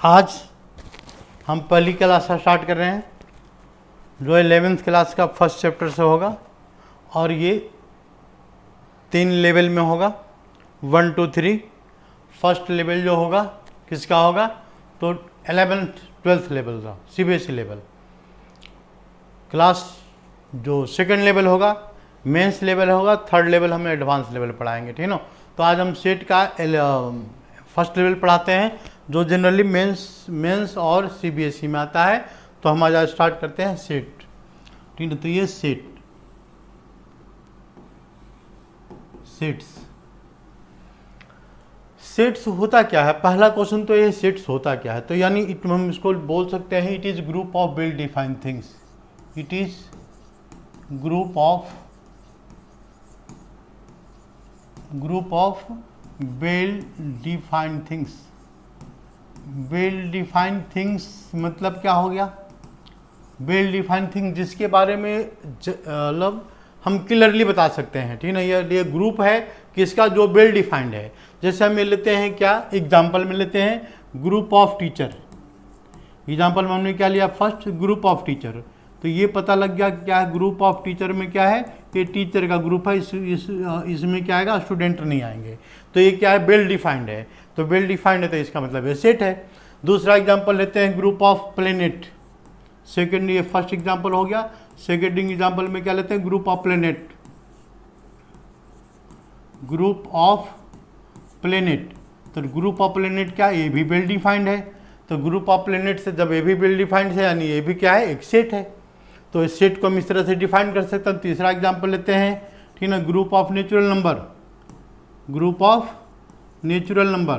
आज हम पहली क्लास स्टार्ट कर रहे हैं जो 11th क्लास का फर्स्ट चैप्टर से होगा और ये 3 लेवल में होगा 1 2 3। फर्स्ट लेवल जो होगा किसका होगा तो 11th 12th लेवल का CBSE लेवल। क्लास जो सेकंड लेवल होगा मेंस लेवल होगा, थर्ड लेवल हमें एडवांस लेवल पढ़ाएंगे, ठीक है ना। तो आज हम सेट का फर्स्ट लेवल पढ़ाते हैं जो जनरली मेंस और CBSE में आता है। तो हम आज स्टार्ट करते हैं सेट, ठीक है। तो ये सेट्स होता क्या है, पहला क्वेश्चन तो ये सेट्स होता क्या है। तो यानी हम इसको बोल सकते हैं it is group of well defined things. It is group of well defined things. Well defined things मतलब क्या हो गया, वेल डिफाइंड थिंग जिसके बारे में मतलब हम क्लियरली बता सकते हैं, ठीक है ना। ये ग्रुप है किसका जो वेल डिफाइंड है। जैसे हम लेते हैं क्या एग्जाम्पल में लेते हैं ग्रुप ऑफ टीचर। एग्जाम्पल में हमने क्या लिया फर्स्ट ग्रुप ऑफ टीचर। तो ये पता लग गया क्या ग्रुप ऑफ टीचर में क्या है, ये टीचर का ग्रुप है। इसमें क्या आएगा स्टूडेंट नहीं आएंगे। तो ये क्या है वेल डिफाइंड है। तो वेल डिफाइंड है तो इसका मतलब ये सेट है। दूसरा एग्जाम्पल लेते हैं ग्रुप ऑफ प्लेनेट। सेकेंड ये फर्स्ट एग्जाम्पल हो गया। सेकेंड एग्जाम्पल में क्या लेते हैं group of planet. Group of planet तो ग्रुप ऑफ प्लेनेट क्या ये भी वेल डिफाइंड है। तो ग्रुप ऑफ प्लेनेट से जब ये भी वेल डिफाइंड है यानी ये भी क्या है एक सेट है। तो इस सेट को हम इस तरह से डिफाइन कर सकते हैं। तीसरा एग्जाम्पल लेते हैं, ठीक है ना, group of natural number. Group of natural number,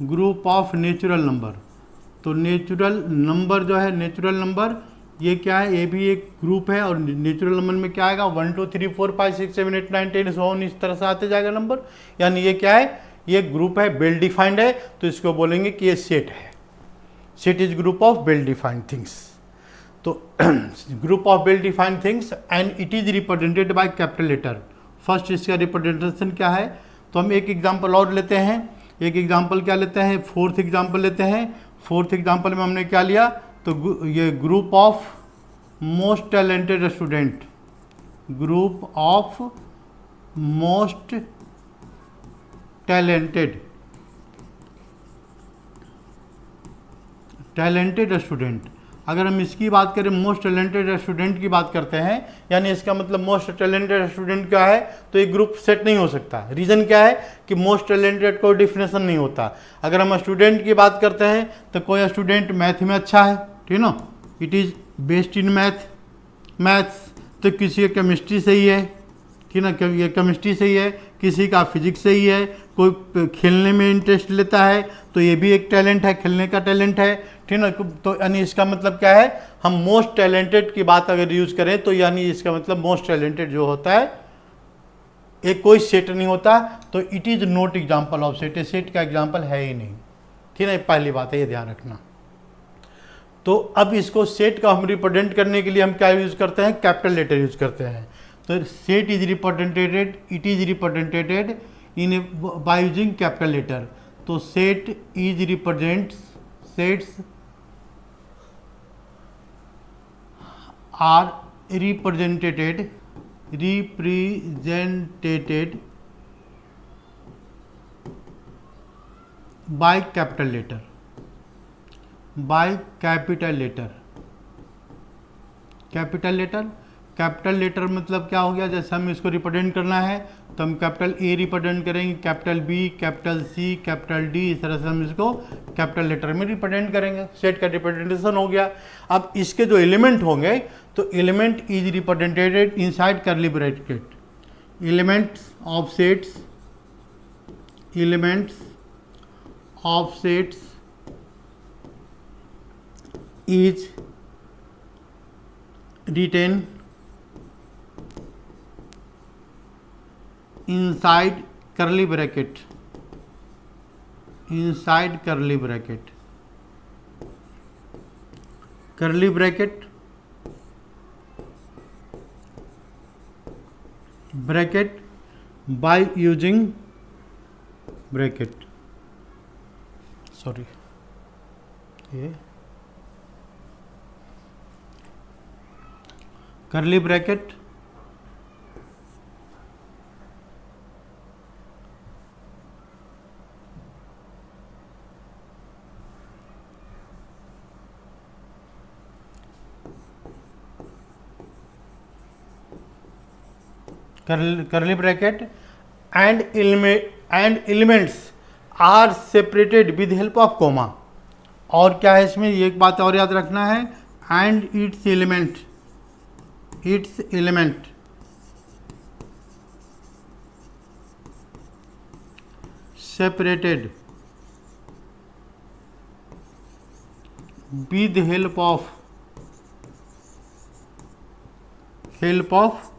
group of natural number. तो नेचुरल नंबर जो है नेचुरल नंबर ये क्या है, ये भी एक ग्रुप है। और नेचुरल नंबर में क्या आएगा 1 2 3 4 5 6 7 8 9 10 सो ऑन, इस तरह से आते जाएगा नंबर। यानी ये क्या है, ये ग्रुप है वेल डिफाइंड है। तो इसको बोलेंगे कि ये सेट है। Set is group of well defined things. तो group of well defined things and it is represented by capital letter. First इसका रिप्रेजेंटेशन क्या है। तो हम एक एग्जाम्पल और लेते हैं। एक एग्जाम्पल क्या लेते हैं, फोर्थ एग्जाम्पल लेते हैं। फोर्थ एग्जाम्पल में हमने क्या लिया तो ये group of most talented student. Group of most talented student. अगर हम इसकी बात करें मोस्ट टैलेंटेड स्टूडेंट की बात करते हैं यानी इसका मतलब मोस्ट टैलेंटेड स्टूडेंट क्या है तो एक ग्रुप सेट नहीं हो सकता। रीज़न क्या है कि मोस्ट टैलेंटेड कोई डिफिनेशन नहीं होता। अगर हम स्टूडेंट की बात करते हैं तो कोई स्टूडेंट मैथ में अच्छा है, ठीक है ना, it is best in maths. तो किसी का केमिस्ट्री सही है, ठीक है ना, ये केमिस्ट्री सही है, किसी का फिजिक्स सही है, कोई खेलने में इंटरेस्ट लेता है तो ये भी एक टैलेंट है, खेलने का टैलेंट है, ठीक है ना। तो यानी इसका मतलब क्या है, हम मोस्ट टैलेंटेड की बात अगर यूज़ करें तो यानी इसका मतलब मोस्ट टैलेंटेड जो होता है एक कोई सेट नहीं होता। तो it is not example of set. Set का एग्जाम्पल है ही नहीं, ठीक है ना। पहली बात है ये ध्यान रखना। तो अब इसको सेट का हम रिप्रेजेंट करने के लिए हम क्या यूज़ करते हैं, कैपिटल लेटर यूज़ करते हैं। तो set is represented, it is represented in by using capital letter. तो set is represents, sets are represented by capital letter, by capital letter. Capital letter मतलब क्या हो गया, जैसे हम इसको रिप्रेजेंट करना है तो हम कैपिटल ए रिप्रेजेंट करेंगे, capital B, capital C, capital D, इस तरह से हम इसको कैपिटल लेटर में रिप्रेजेंट करेंगे। सेट का रिप्रेजेंटेशन हो गया। अब इसके जो एलिमेंट होंगे तो element is represented inside curly bracket. Elements of sets, elements of sets is written inside curly bracket, inside curly bracket, curly bracket, bracket by using bracket, sorry ये करली bracket curly bracket and elements are separated with help of comma। और क्या है इसमें, ये एक बात और याद रखना है, and its element separated with help of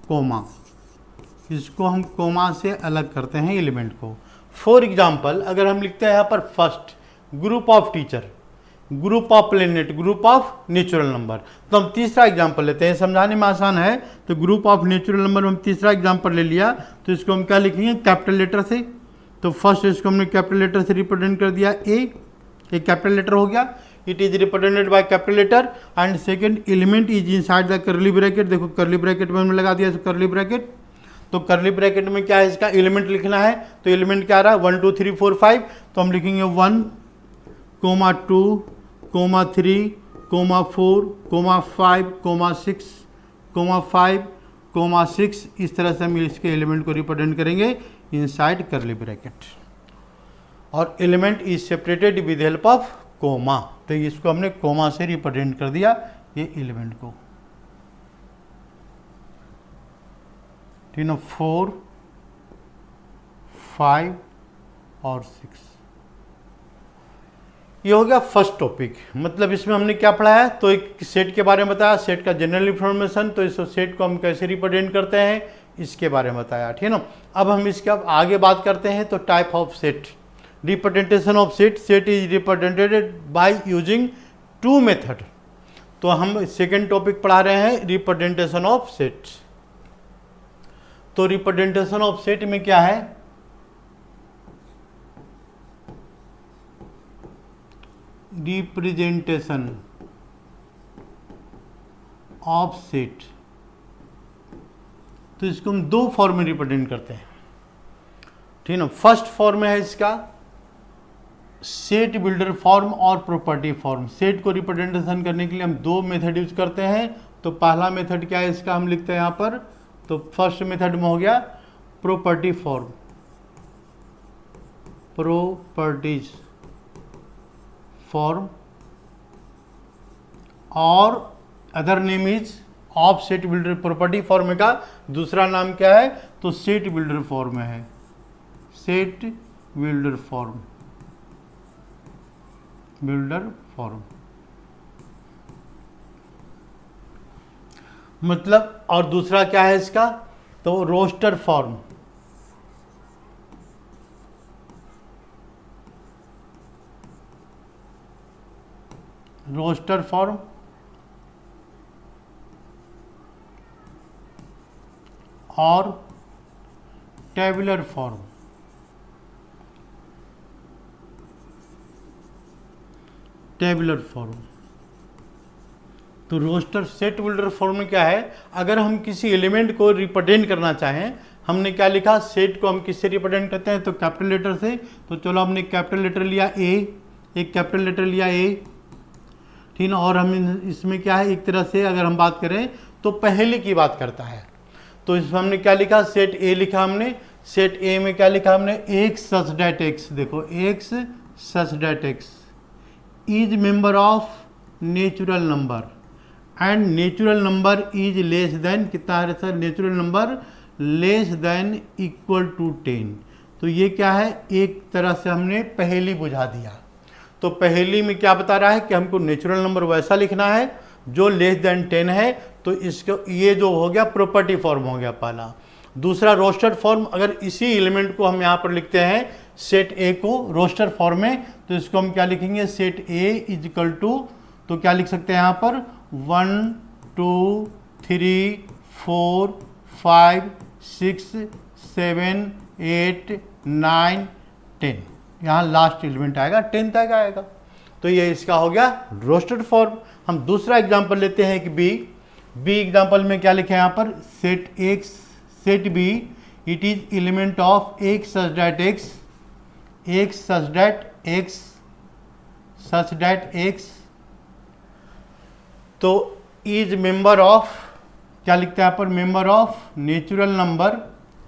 comma। इसको हम कोमा से अलग करते हैं एलिमेंट को। फॉर एग्जाम्पल अगर हम लिखते हैं यहाँ पर first group of teacher, group of planet, group of natural number, तो हम तीसरा एग्जाम्पल लेते हैं, समझाने में आसान है। तो ग्रुप ऑफ नेचुरल नंबर हम तीसरा एग्जाम्पल ले लिया, तो इसको हम क्या लिखेंगे, कैपिटल लेटर से। तो फर्स्ट इसको हमने कैपिटल लेटर से रिप्रेजेंट कर दिया, एक कैपिटल लेटर हो गया, it is represented by capital letter. And second element is inside the curly bracket, देखो करली ब्रैकेट में हमने लगा दिया करली ब्रैकेट। तो करली ब्रैकेट में क्या है, इसका एलिमेंट लिखना है, तो एलिमेंट क्या आ रहा है 1 2 3 4 5, तो हम लिखेंगे 1, 2, 3, 4, 5, 6, 5, 6, इस तरह से हम इसके एलिमेंट को रिप्रेजेंट करेंगे इनसाइड करली ब्रैकेट। और element is separated with help of comma, तो इसको हमने कोमा से रिप्रेजेंट कर दिया ये एलिमेंट को। 4, 5 और 6, ये हो गया फर्स्ट टॉपिक। मतलब इसमें हमने क्या पढ़ा है, तो एक सेट के बारे में बताया, सेट का जनरल इंफॉर्मेशन, तो इस सेट को हम कैसे रिप्रेजेंट करते हैं इसके बारे में बताया, ठीक है ना। अब हम इसके अब आगे बात करते हैं, तो type of set, representation of set. Set is represented by using 2 method. तो हम सेकेंड टॉपिक पढ़ा रहे हैं रिप्रेजेंटेशन ऑफ सेट। तो रिप्रेजेंटेशन ऑफ सेट में क्या है, रिप्रेजेंटेशन ऑफ सेट, तो इसको हम 2 फॉर्म में रिप्रेजेंट करते हैं, ठीक है ना। फर्स्ट फॉर्म है इसका सेट बिल्डर फॉर्म और प्रॉपर्टी फॉर्म। सेट को रिप्रेजेंटेशन करने के लिए हम 2 मेथड यूज करते हैं। तो पहला मेथड क्या है इसका, हम लिखते हैं यहाँ पर, तो फर्स्ट मेथड में हो गया प्रॉपर्टी फॉर्म, प्रॉपर्टीज फॉर्म, और other name is of set builder. Property form का दूसरा नाम क्या है, तो सेट बिल्डर फॉर्म है, set builder form, builder form मतलब। और दूसरा क्या है इसका, तो रोस्टर फॉर्म, रोस्टर फॉर्म, और टेबुलर फॉर्म। टेबुलर फॉर्म, तो रोस्टर सेट बिल्डर फॉर्म में क्या है, अगर हम किसी एलिमेंट को रिप्रेजेंट करना चाहें, हमने क्या लिखा, सेट को हम किससे रिप्रेजेंट करते हैं, तो कैपिटल लेटर से। तो चलो हमने कैपिटल लेटर लिया ए, एक कैपिटल लेटर लिया ए, ठीक ना। और हम इसमें क्या है, एक तरह से अगर हम बात करें तो पहले की बात करता है। तो इसमें हमने क्या लिखा, सेट ए लिखा हमने। सेट ए में क्या लिखा हमने, एक्स सच दैट एक्स, देखो x such that x is member of natural number and natural number is less than, कितना है sir, natural number less than equal to 10। तो ये क्या है, एक तरह से हमने पहेली बुझा दिया। तो पहेली में क्या बता रहा है कि हमको नेचुरल नंबर वैसा लिखना है जो लेस देन 10 है। तो इसको ये जो हो गया प्रॉपर्टी फॉर्म हो गया पहला। दूसरा रोस्टर फॉर्म, अगर इसी एलिमेंट को हम यहाँ पर लिखते हैं सेट ए को रोस्टर फॉर्म में, तो इसको हम क्या लिखेंगे, set A is equal to, तो क्या लिख सकते हैं यहाँ पर 1 2 3 4 5 6 7 8 9 10, यहाँ लास्ट एलिमेंट आएगा 10 तक आएगा। तो ये इसका हो गया रोस्टेड फॉर्म। हम दूसरा एग्जांपल लेते हैं कि बी एग्जांपल में क्या लिखे हैं यहाँ पर, set B it is element of x such that x तो इज मेंबर ऑफ, क्या लिखते हैं यहाँ पर, मेंबर ऑफ नेचुरल नंबर।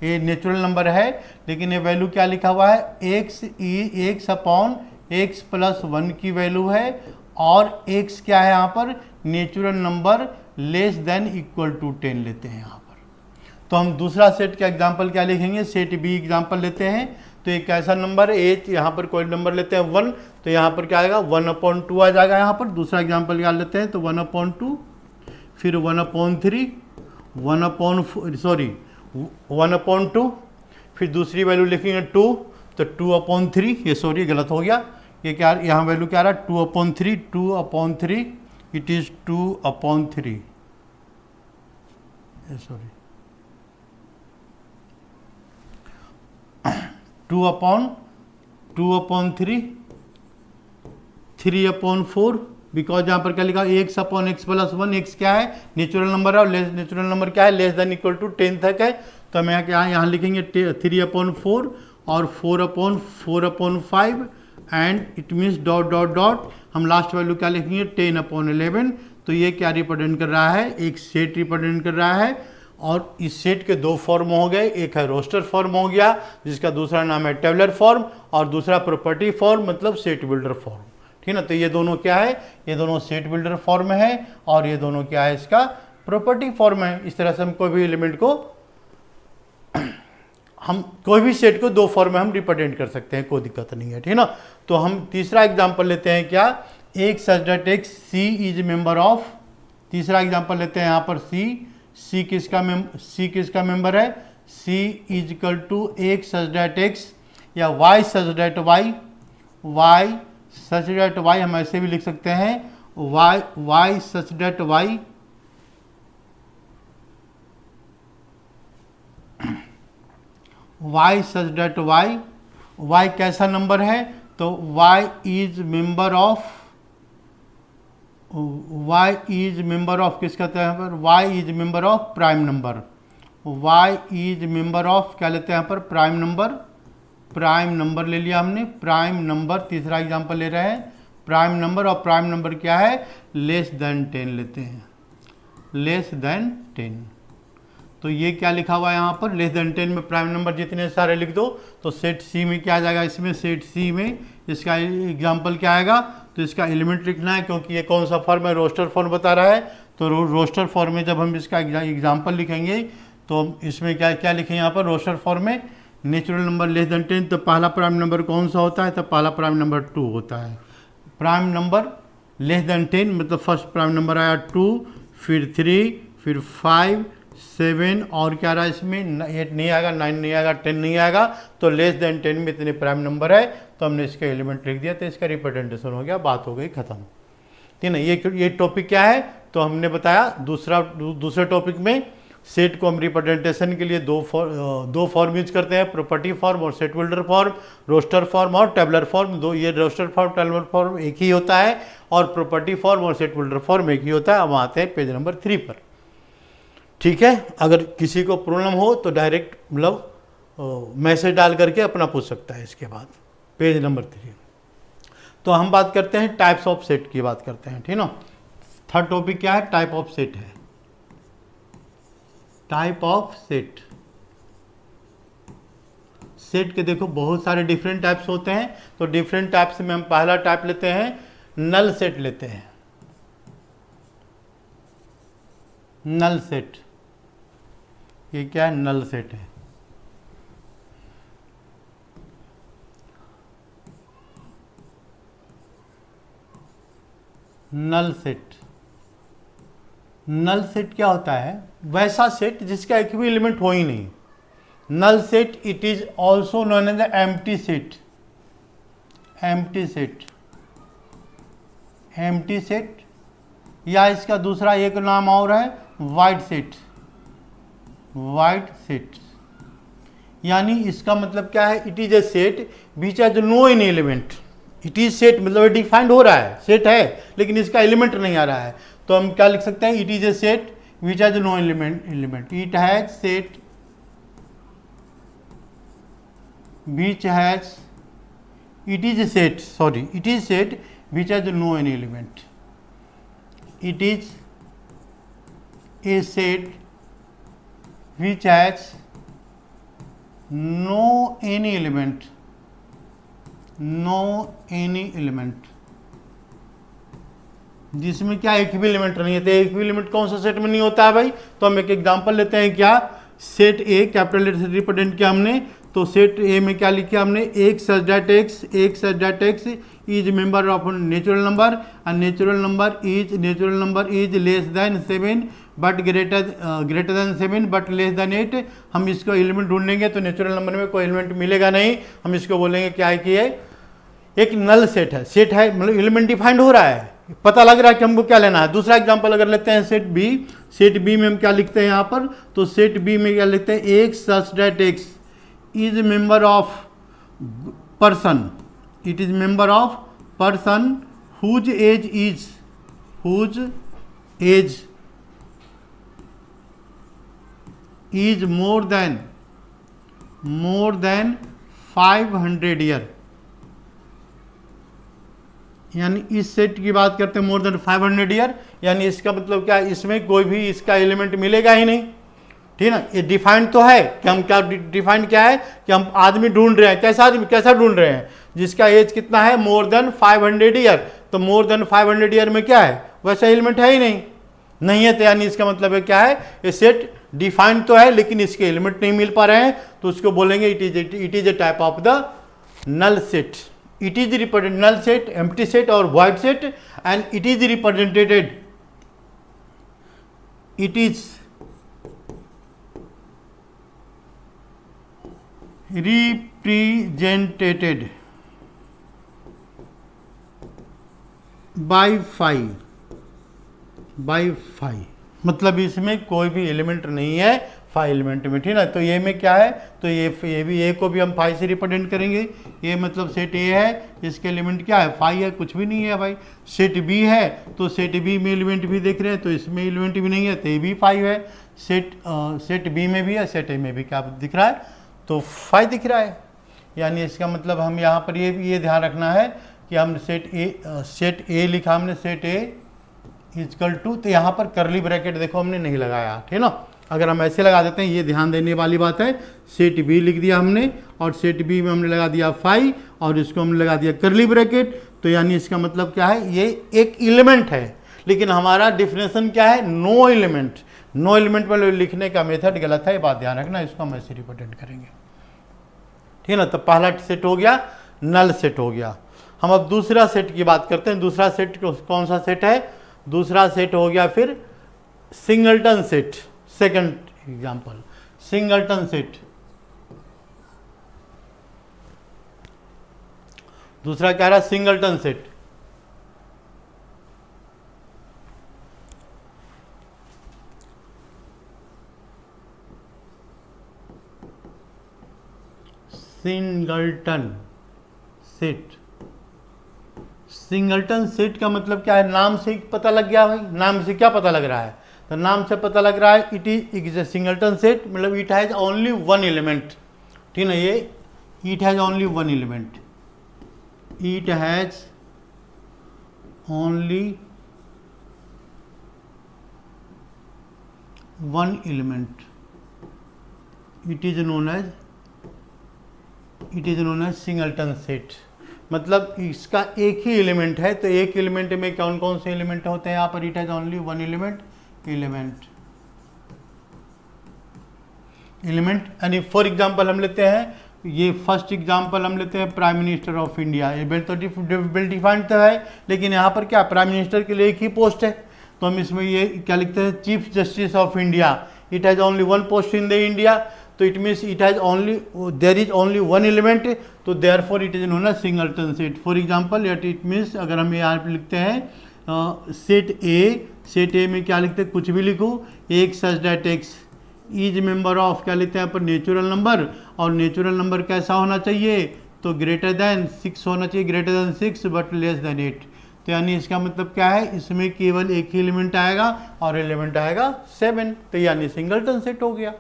ये नेचुरल नंबर है लेकिन ये वैल्यू क्या लिखा हुआ है, एक्स अपॉन एक्स प्लस 1 की वैल्यू है, और एक्स क्या है यहाँ पर, natural number less than equal to 10 लेते हैं यहाँ पर। तो हम दूसरा सेट का एग्जांपल क्या लिखेंगे, सेट बी एग्जांपल लेते हैं। तो एक ऐसा नंबर है, यहाँ पर कोई नंबर लेते हैं 1, तो यहाँ पर क्या आएगा 1/2 आ जाएगा यहाँ पर। दूसरा एग्जांपल क्या लेते हैं तो 1/2, फिर 1/3, 1/2, फिर दूसरी वैल्यू लिखेंगे 2, तो 2/3, ये सॉरी गलत हो गया, ये क्या यहाँ वैल्यू क्या रहा 2/3 इट इज 2/3, सॉरी 2/3 3/4, बिकॉज यहाँ पर क्या लिखा x upon x plus 1, x क्या है नेचुरल नंबर है और नेचुरल नंबर क्या है लेस देन इक्वल टू 10 तक है। तो हम यहाँ लिखेंगे 3/4 और 4/5 एंड इट मीन्स डॉट हम लास्ट वैल्यू क्या लिखेंगे 10/11। तो ये क्या रिप्रेजेंट कर रहा है, एक सेट रिप्रेजेंट कर रहा है, और इस सेट के दो फॉर्म हो गए, एक है रोस्टर फॉर्म हो गया जिसका दूसरा नाम है टेबलर फॉर्म, और दूसरा प्रॉपर्टी फॉर्म मतलब सेट बिल्डर फॉर्म, ठीक ना। तो ये दोनों क्या है, ये दोनों सेट बिल्डर फॉर्म है और ये दोनों क्या है, इसका प्रॉपर्टी फॉर्म है। इस तरह से हम कोई भी एलिमेंट को, हम कोई भी सेट को दो फॉर्म में हम रिप्रेजेंट कर सकते हैं, कोई दिक्कत नहीं है, ठीक ना। तो हम तीसरा एग्जांपल लेते हैं क्या, x such that x C is member of, तीसरा एग्जांपल लेते हैं यहाँ पर सी किसका मेंबर है, सी is equal to x such that x या वाई सच दैट वाई हम ऐसे भी लिख सकते हैं, y such that y y कैसा नंबर है, तो वाई इज मेंबर ऑफ किसका यहाँ पर, y is member of prime number, y is member of क्या लेते हैं यहाँ पर, प्राइम नंबर ले लिया हमने, प्राइम नंबर। तीसरा एग्जांपल ले रहे हैं प्राइम नंबर, और प्राइम नंबर क्या है लेस देन 10 लेते हैं, लेस देन 10। तो ये क्या लिखा हुआ है यहाँ पर, लेस देन 10 में प्राइम नंबर जितने सारे लिख दो, तो सेट सी में क्या आ जाएगा, इसमें सेट सी में इसका एग्जांपल क्या आएगा, तो इसका एलिमेंट लिखना है, क्योंकि ये कौन सा फॉर्म है, रोस्टर फॉर्म बता रहा है। तो रोस्टर फॉर्म में जब हम इसका एग्जांपल लिखेंगे तो इसमें क्या लिखें यहाँ पर, रोस्टर फॉर्म में नेचुरल नंबर लेस देन 10, तो पहला प्राइम नंबर कौन सा होता है, तो पहला प्राइम नंबर 2 होता है। प्राइम नंबर लेस देन 10 मतलब फर्स्ट प्राइम नंबर आया 2, फिर 3, फिर 5, 7 और क्या रहा इसमें 8 नहीं आएगा, 9 नहीं आएगा, 10 नहीं आएगा। तो लेस देन 10 में इतने प्राइम नंबर है, तो हमने इसका एलिमेंट लिख दिया, तो इसका रिप्रेजेंटेशन हो गया, बात हो गई खत्म, ठीक है ना। ये टॉपिक क्या है, तो हमने बताया दूसरे टॉपिक में सेट को हम रिप्रेजेंटेशन के लिए दो फॉर्म यूज करते हैं, प्रॉपर्टी फॉर्म और set builder form, roster form और टेबलर फॉर्म। दो, ये रोस्टर फॉर्म टेबलर फॉर्म एक ही होता है और प्रॉपर्टी फॉर्म और सेट बिल्डर फॉर्म एक ही होता है। अब आते हैं पेज नंबर 3 पर, ठीक है। अगर किसी को प्रॉब्लम हो तो डायरेक्ट मतलब मैसेज डाल करके अपना पूछ सकता है। इसके बाद पेज नंबर 3 तो हम बात करते हैं टाइप्स ऑफ सेट की बात करते हैं, ठीक ना। थर्ड टॉपिक क्या है, टाइप ऑफ सेट है, टाइप ऑफ सेट। सेट के देखो बहुत सारे डिफरेंट टाइप्स होते हैं, तो डिफरेंट टाइप्स में हम पहला टाइप लेते हैं नल सेट लेते हैं। नल सेट, ये क्या है, नल सेट है। नल सेट, नल सेट क्या होता है, वैसा सेट जिसका एक भी एलिमेंट हो ही नहीं। Null set it is also known as the empty set, empty set, empty set, या इसका दूसरा एक नाम और है वाइड सेट, वाइड सेट। यानी इसका मतलब क्या है, it is a set which has no any element, it is set मतलब डिफाइंड हो रहा है, सेट है, लेकिन इसका एलिमेंट नहीं आ रहा है, तो हम क्या लिख सकते हैं, it is a set which has no element, it has set which has it is a set which has no any element, it is a set which has no any element जिसमें क्या एक भी element नहीं है। तो एक भी element कौन सा सेट में नहीं होता है भाई, तो हम एक एग्जांपल लेते हैं। क्या सेट ए कैपिटल लेटर से रिप्रेजेंट किया हमने, तो सेट ए में क्या लिखा हमने, एक such that x is member of natural number and natural number is less then 7 but greater than 7 but less than 8। हम इसको एलिमेंट ढूंढेंगे तो नेचुरल नंबर में कोई एलिमेंट मिलेगा नहीं, हम इसको बोलेंगे क्या है कि ये एक नल सेट है, मतलब एलिमेंट डिफाइंड हो रहा है, पता लग रहा है कि हमको क्या लेना है। दूसरा एग्जांपल अगर लेते हैं सेट बी में हम क्या लिखते हैं यहाँ पर, तो सेट बी में क्या लिखते हैं, x such that x is member of person, it is member of person whose age is more than 500 year, यानी इस सेट की बात करते हैं मोर देन 500 ईयर, यानी इसका मतलब क्या है, इसमें कोई भी इसका एलिमेंट मिलेगा ही नहीं, ठीक है ना। ये डिफाइंड तो है कि हम क्या डिफाइंड क्या है कि हम आदमी ढूंढ रहे हैं, कैसा ढूंढ रहे हैं, जिसका एज कितना है, मोर देन 500 ईयर। तो मोर देन 500 ईयर में क्या है, वैसा एलिमेंट है ही नहीं है, तो यानी इसका मतलब है क्या है, ये सेट डिफाइंड तो है लेकिन इसके एलिमेंट नहीं मिल पा रहे हैं, तो उसको बोलेंगे it is a type of the null set. It is represented null set, empty set or void set, and it is represented by phi, मतलब इसमें कोई भी एलिमेंट नहीं है फाई एलिमेंट में, ठीक है। तो ये में क्या है, तो ये भी ए को भी हम फाई से रिप्रेजेंट करेंगे, ये मतलब सेट ए है, इसके एलिमेंट क्या है, फाई है, कुछ भी नहीं है भाई। सेट बी है तो सेट बी में एलिमेंट भी देख रहे हैं, तो इसमें एलिमेंट भी नहीं है, तो ये भी फाइव है। सेट बी में भी है, सेट ए में भी क्या दिख रहा है, तो फाइव दिख रहा है। यानी इसका मतलब हम यहाँ पर ये ध्यान रखना है कि हम सेट ए लिखा हमने, सेट ए इजकल टू, तो यहाँ पर करली ब्रैकेट देखो हमने नहीं लगाया, ठीक है ना। अगर हम ऐसे लगा देते हैं, ये ध्यान देने वाली बात है, सेट बी लिख दिया हमने और सेट बी में हमने लगा दिया फाइव और इसको हमने लगा दिया करली ब्रैकेट, तो यानी इसका मतलब क्या है, ये एक एलिमेंट है, लेकिन हमारा डिफिनेशन क्या है, नो एलिमेंट। नो एलिमेंट पर लिखने का मेथड गलत है, ये बात ध्यान रखना, इसको हम ऐसे रिप्रेजेंट करेंगे, ठीक है ना। तो पहला सेट हो गया, नल सेट हो गया। हम अब दूसरा सेट की बात करते हैं। दूसरा सेट कौन सा सेट है, दूसरा सेट हो गया फिर singleton set. Second example, singleton set. दूसरा क्या रहा, singleton set. Singleton set, singleton set का मतलब क्या है, नाम से पता लग गया भाई। नाम से क्या पता लग रहा है, तो नाम से पता लग रहा है it is a singleton set, मतलब it has only one element, ठीक है। ये it has only one element, it has only one element, it is known as singleton set. मतलब इसका एक ही एलिमेंट है, तो एक एलिमेंट में कौन कौन से एलिमेंट होते हैं यहाँ पर, it has only one element यानी फॉर एग्जांपल हम लेते हैं, ये फर्स्ट एग्जांपल हम लेते हैं प्राइम मिनिस्टर ऑफ इंडिया। ये वेल डिफाइंड तो है, लेकिन यहाँ पर क्या प्राइम मिनिस्टर के लिए एक ही पोस्ट है, तो हम इसमें ये क्या लिखते हैं, chief justice of India. It has only one post in the India, तो it means it has only, there is only one element, तो therefore it is known as singleton set. For example it means अगर हम यहाँ पर लिखते हैं set ए में क्या लिखते हैं, कुछ भी लिखो, एक such that x is member of, क्या लिखते हैं यहाँ पर, नेचुरल नंबर, और नेचुरल नंबर कैसा होना चाहिए, तो ग्रेटर देन 6 होना चाहिए, greater than 6 but less than 8। तो यानी इसका मतलब क्या है, इसमें केवल एक ही एलिमेंट आएगा और एलिमेंट आएगा 7, तो यानी सिंगलटन सेट हो गया।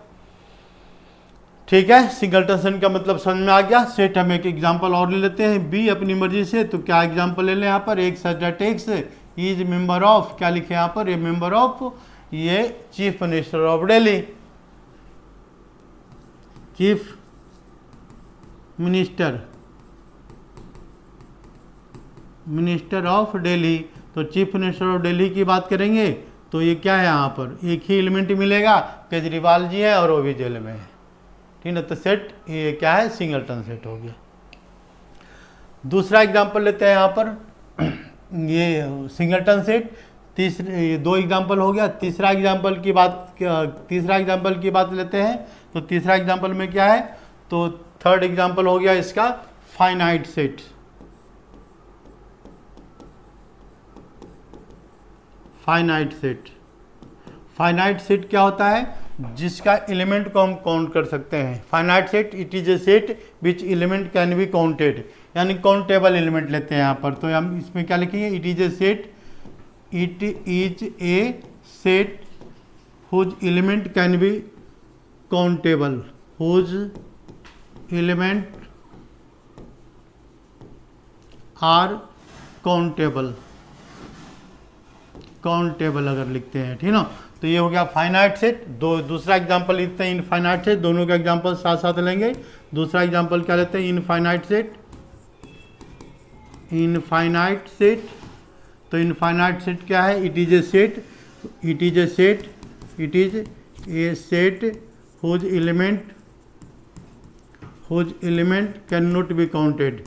ठीक है, सिंगलटन सेट का मतलब समझ में आ गया। सेट हम एक एग्जांपल और ले लेते हैं, बी अपनी मर्जी से। तो क्या एग्जांपल ले लें यहाँ पर, एक such that x is member of, क्या लिखे यहाँ पर, ये मेंबर ऑफ, ये chief minister of Delhi, chief minister of Delhi. तो चीफ मिनिस्टर ऑफ दिल्ली की बात करेंगे तो ये क्या है, यहाँ पर एक ही एलिमेंट मिलेगा, केजरीवाल जी है और वो भी जेल में है। ठीक है, तो सेट ये क्या है, सिंगलटन सेट हो गया। दूसरा एग्जांपल लेते हैं यहाँ पर, ये सिंगलटन सेट, तीसरे ये 2 एग्जांपल हो गया। तीसरा एग्जांपल की बात लेते हैं। तो तीसरा एग्जांपल में क्या है, तो थर्ड एग्जांपल हो गया इसका फाइनाइट सेट। फाइनाइट सेट क्या होता है, जिसका एलिमेंट को हम काउंट कर सकते हैं। Finite set it is a set which element can be counted, यानी काउंटेबल एलिमेंट लेते हैं यहाँ पर। तो हम इसमें क्या लिखेंगे, it is a set whose element can be countable, whose element are countable अगर लिखते हैं, ठीक ना। तो ये हो गया फाइनाइट सेट। दूसरा एग्जांपल लिखते हैं इनफाइनाइट सेट, दोनों का एग्जांपल साथ साथ लेंगे। दूसरा एग्जांपल क्या लेते हैं, इनफाइनाइट सेट। तो इनफाइनाइट सेट क्या है, it is a set whose element can not be counted,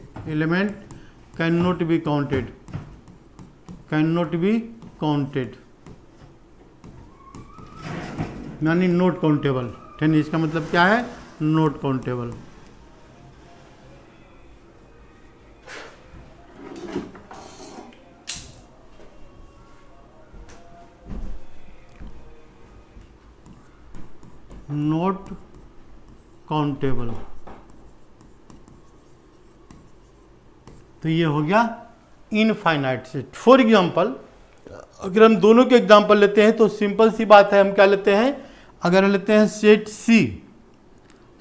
यानी नॉट काउंटेबल। ठीक है, इसका मतलब क्या है, नॉट काउंटेबल। नॉट काउंटेबल, तो ये हो गया इनफाइनाइट सेट। फॉर एग्जांपल, अगर हम दोनों के एग्जांपल लेते हैं तो सिंपल सी बात है, हम क्या लेते हैं, अगर लेते हैं सेट सी,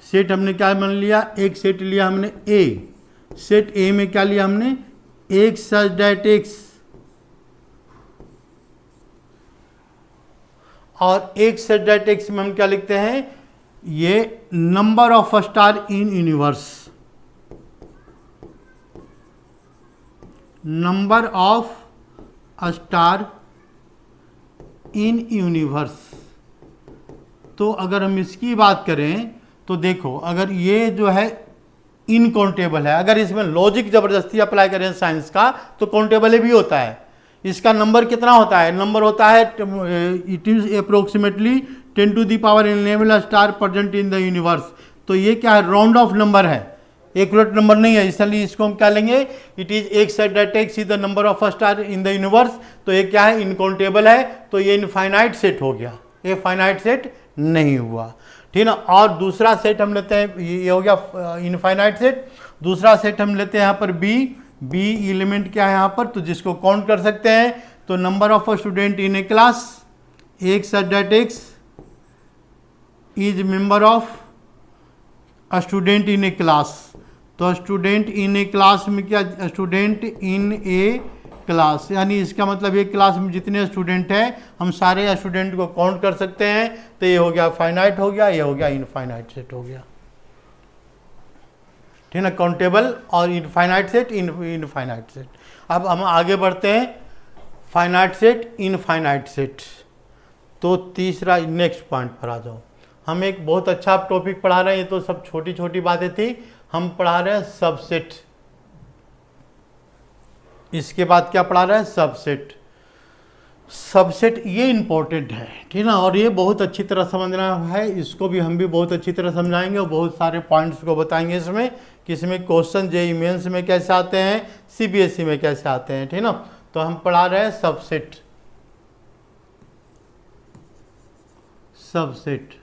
सेट हमने क्या मान लिया, एक सेट लिया हमने ए, सेट ए में क्या लिया हमने, एक सच दैट एक्स, और एक सच दैट एक्स में हम क्या लिखते हैं, ये number of star in universe, number of star in universe. तो अगर हम इसकी बात करें तो देखो, अगर ये जो है इनकाउंटेबल है, अगर इसमें लॉजिक जबरदस्ती अप्लाई करें साइंस का तो काउंटेबल भी होता है। इसका नंबर कितना होता है, नंबर होता है it is approximately 10 to the power 11 star present in the universe. तो ये क्या है, राउंड ऑफ नंबर है, एक्यूरेट नंबर नहीं है, इसलिए इसको हम क्या लेंगे, इट इज एक set that takes is the number of star in the universe. तो ये क्या है, इनकाउंटेबल है, तो ये इनफाइनाइट सेट हो गया, ये फाइनाइट सेट नहीं हुआ। ठीक ना। और दूसरा सेट हम लेते हैं, ये हो गया इनफाइनाइट सेट। दूसरा सेट हम लेते हैं यहाँ पर बी एलिमेंट क्या है यहाँ पर, तो जिसको काउंट कर सकते हैं। तो number of student in a class, x such that x is member of student in a class. तो स्टूडेंट इन ए क्लास में क्या, स्टूडेंट इन ए क्लास, यानी इसका मतलब एक क्लास में जितने स्टूडेंट हैं हम सारे स्टूडेंट को काउंट कर सकते हैं। तो ये हो गया फाइनाइट हो गया, ये हो गया इनफाइनाइट सेट हो गया। ठीक है ना, काउंटेबल और इनफाइनाइट सेट, इनफाइनाइट सेट। अब हम आगे बढ़ते हैं, फाइनाइट सेट, इनफाइनाइट सेट। तो तीसरा नेक्स्ट पॉइंट पर आ जाओ। हम एक बहुत अच्छा टॉपिक पढ़ा रहे हैं, ये तो सब छोटी छोटी बातें थी, हम पढ़ा रहे हैं सबसेट। इसके बाद क्या पढ़ा रहे हैं, सबसेट। सबसेट ये इंपॉर्टेंट है, ठीक ना, और ये बहुत अच्छी तरह समझना है, इसको भी हम भी बहुत अच्छी तरह समझाएंगे और बहुत सारे पॉइंट्स को बताएंगे इसमें कि इसमें क्वेश्चन जेईई मेंस में कैसे आते हैं, सीबीएसई में कैसे आते हैं, ठीक ना। तो हम पढ़ा रहे हैं सबसेट। सबसेट,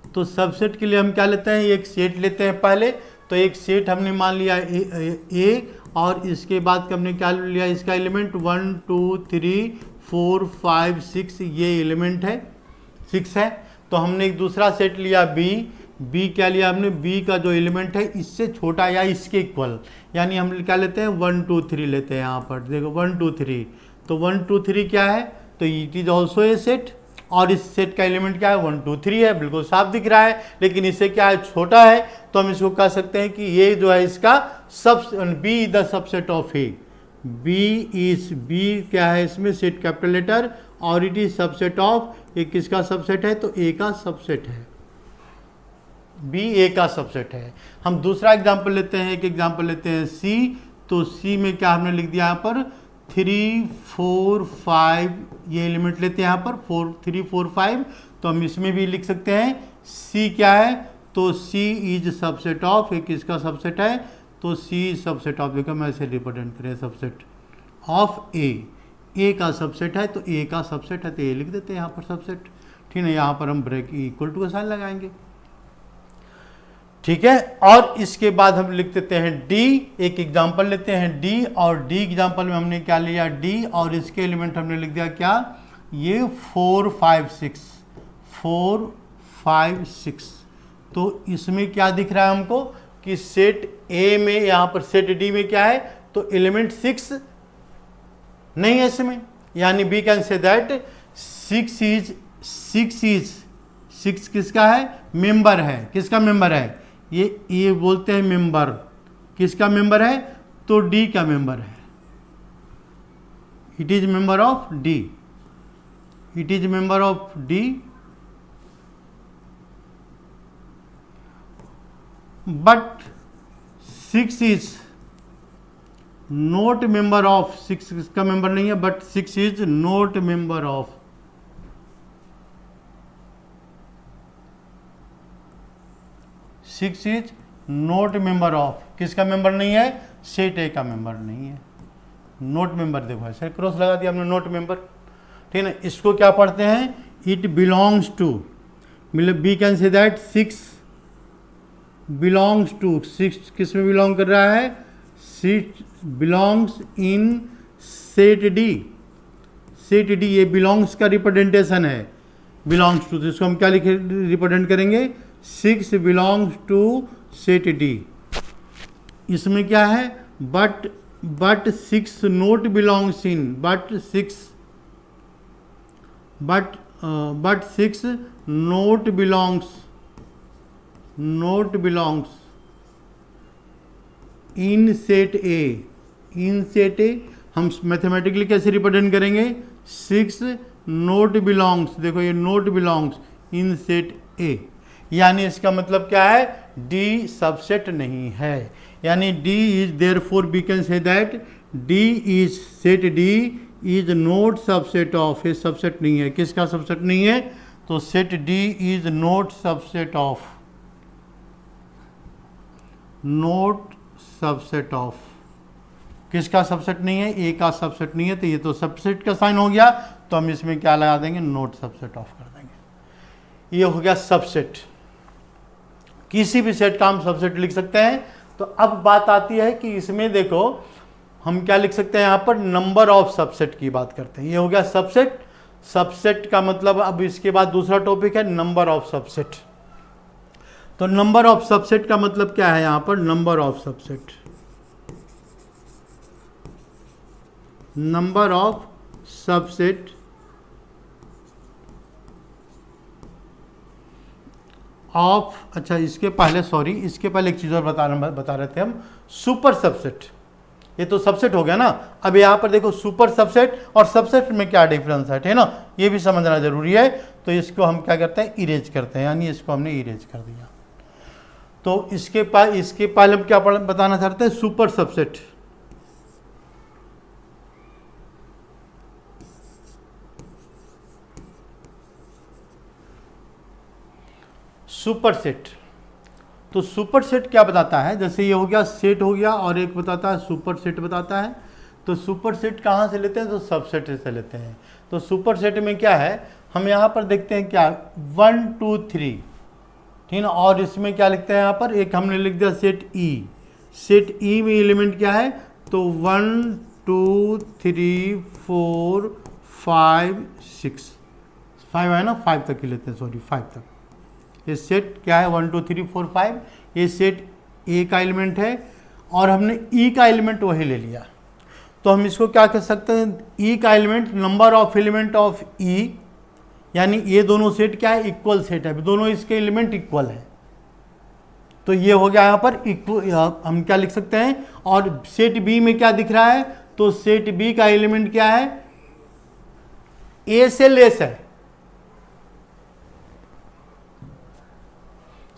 तो सबसेट के लिए हम क्या लेते हैं, एक सेट लेते हैं पहले। तो एक सेट हमने मान लिया ए और इसके बाद हमने क्या लिया, इसका एलिमेंट 1 2 3 4 5 6 ये एलिमेंट है 6 है। तो हमने एक दूसरा सेट लिया बी क्या लिया हमने, बी का जो एलिमेंट है इससे छोटा या इसके इक्वल, यानी हम क्या लेते हैं 1 2 3 लेते हैं। यहाँ पर देखो 1 2 3, तो 1 2 3 क्या है, तो it is also a set और इस सेट का एलिमेंट क्या है 1 2 3 है, बिल्कुल साफ दिख रहा है। लेकिन इससे क्या है छोटा है, तो हम इसको कह सकते हैं कि ये जो है इसका B is the subset of A. B क्या है इसमें सेट कैपिटल लेटर और इट इज सबसेट ऑफ, ये किसका सबसेट है, तो ए का सबसेट है, बी ए का सबसेट है। हम दूसरा एग्जांपल लेते हैं, एक एग्जांपल लेते हैं सी। तो सी में क्या हमने लिख दिया यहाँ पर 3 4 5 ये एलिमेंट लेते हैं यहाँ पर 3 4 5। तो हम इसमें भी लिख सकते हैं सी क्या है, तो सी इज सबसेट ऑफ, एक किसका सबसेट है, तो सी सबसेट ऑफ, देखो मैं ऐसे रिप्रेजेंट करें सबसेट ऑफ ए का सबसेट है, तो ए का सबसेट है तो ए लिख देते हैं यहाँ पर सबसेट, ठीक है। यहाँ पर हम ब्रेक इक्वल टू का साइन लगाएंगे, ठीक है। और इसके बाद हम लिख देते हैं डी, एक एग्जांपल लेते हैं डी, और डी एग्जांपल में हमने क्या लिया डी और इसके एलिमेंट हमने लिख दिया क्या, ये 4 5 6। तो इसमें क्या दिख रहा है हमको कि सेट ए में, यहाँ पर सेट डी में क्या है, तो एलिमेंट 6 नहीं है इसमें, यानी वी कैन से दैट 6 किसका है, मेंबर है, किसका मेंबर है, ये बोलते हैं मेंबर, किसका मेंबर है, तो डी का मेंबर है, it is member of D, it is member of D. But 6 is not member of, 6 इसका मेंबर नहीं है, but 6 is not member of, six is not member of, किसका मेंबर नहीं है, सेट ए का member नहीं है, नोट मेंबर, देखो ऐसे क्रॉस लगा दिया हमने नोट मेंबर, ठीक है ना। इसको क्या पढ़ते हैं, इट बिलोंग्स टू, मतलब we can say that 6 belongs to, 6 किस में बिलोंग कर रहा है, 6 belongs in set D, set D ये बिलोंग्स का रिप्रेजेंटेशन है, बिलोंग्स टू, तो इसको हम क्या लिखे रिप्रेजेंट करेंगे, 6 बिलोंग्स टू सेट डी। इसमें क्या है, but 6 note belongs in, but 6 note belongs in set A, in set ए हम मैथमेटिकली कैसे रिप्रेजेंट करेंगे, 6 नोट बिलोंग्स, देखो ये नोट बिलोंग्स इन सेट ए, यानी इसका मतलब क्या है, डी सबसेट नहीं है, यानी D is therefore we can say that D is set D is not subset of, ये सबसेट नहीं है, किसका सबसेट नहीं है, तो set D is not subset of, not subset of, किसका सबसेट नहीं है, ए का सबसेट नहीं है, तो ये तो सबसेट का साइन हो गया, तो हम इसमें क्या लगा देंगे, नॉट सबसेट ऑफ कर देंगे। ये हो गया सबसेट, किसी भी सेट का हम सबसेट लिख सकते हैं। तो अब बात आती है कि इसमें देखो हम क्या लिख सकते हैं, यहाँ पर नंबर ऑफ सबसेट की बात करते हैं, ये हो गया सबसेट। सबसेट का मतलब अब इसके बाद दूसरा टॉपिक है नंबर ऑफ सबसेट। तो नंबर ऑफ सबसेट का मतलब क्या है, यहाँ पर number of subset, number of subset of, अच्छा इसके पहले सॉरी, इसके पहले एक चीज़ और बता रहे थे हम, सुपर सबसेट। ये तो सबसेट हो गया ना, अब यहाँ पर देखो सुपर सबसेट और सबसेट में क्या डिफरेंस है ना, ये भी समझना जरूरी है। तो इसको हम क्या करते हैं, इरेज करते हैं, यानी इसको हमने इरेज कर दिया। तो इसके पहले हम क्या बताना चाहते हैं, सुपर सबसेट। सुपरसेट, तो सुपरसेट क्या बताता है, जैसे ये हो गया सेट हो गया और एक बताता है सुपरसेट बताता है। तो सुपरसेट कहाँ से लेते हैं, तो सबसेट से लेते हैं। तो सुपरसेट में क्या है, हम यहाँ पर देखते हैं क्या 1 2 3, ठीक है ना। और इसमें क्या लिखते हैं यहाँ पर, एक हमने लिख दिया सेट ई। सेट ई में एलिमेंट क्या है, तो 1 2 3 4 5 6, 5 है ना, 5 तक ही लेते हैं, सॉरी 5 तक। ये सेट क्या है, 1 2 3 4 5, ये सेट ए का एलिमेंट है और हमने ई का एलिमेंट वही ले लिया। तो हम इसको क्या कह सकते हैं, ई का element number of element of E, यानी ये दोनों सेट क्या है, इक्वल सेट है, दोनों इसके एलिमेंट इक्वल है। तो ये हो गया यहाँ पर इक्वल, हम क्या लिख सकते हैं। और सेट बी में क्या दिख रहा है, तो सेट बी का एलिमेंट क्या है, ए से लेस है।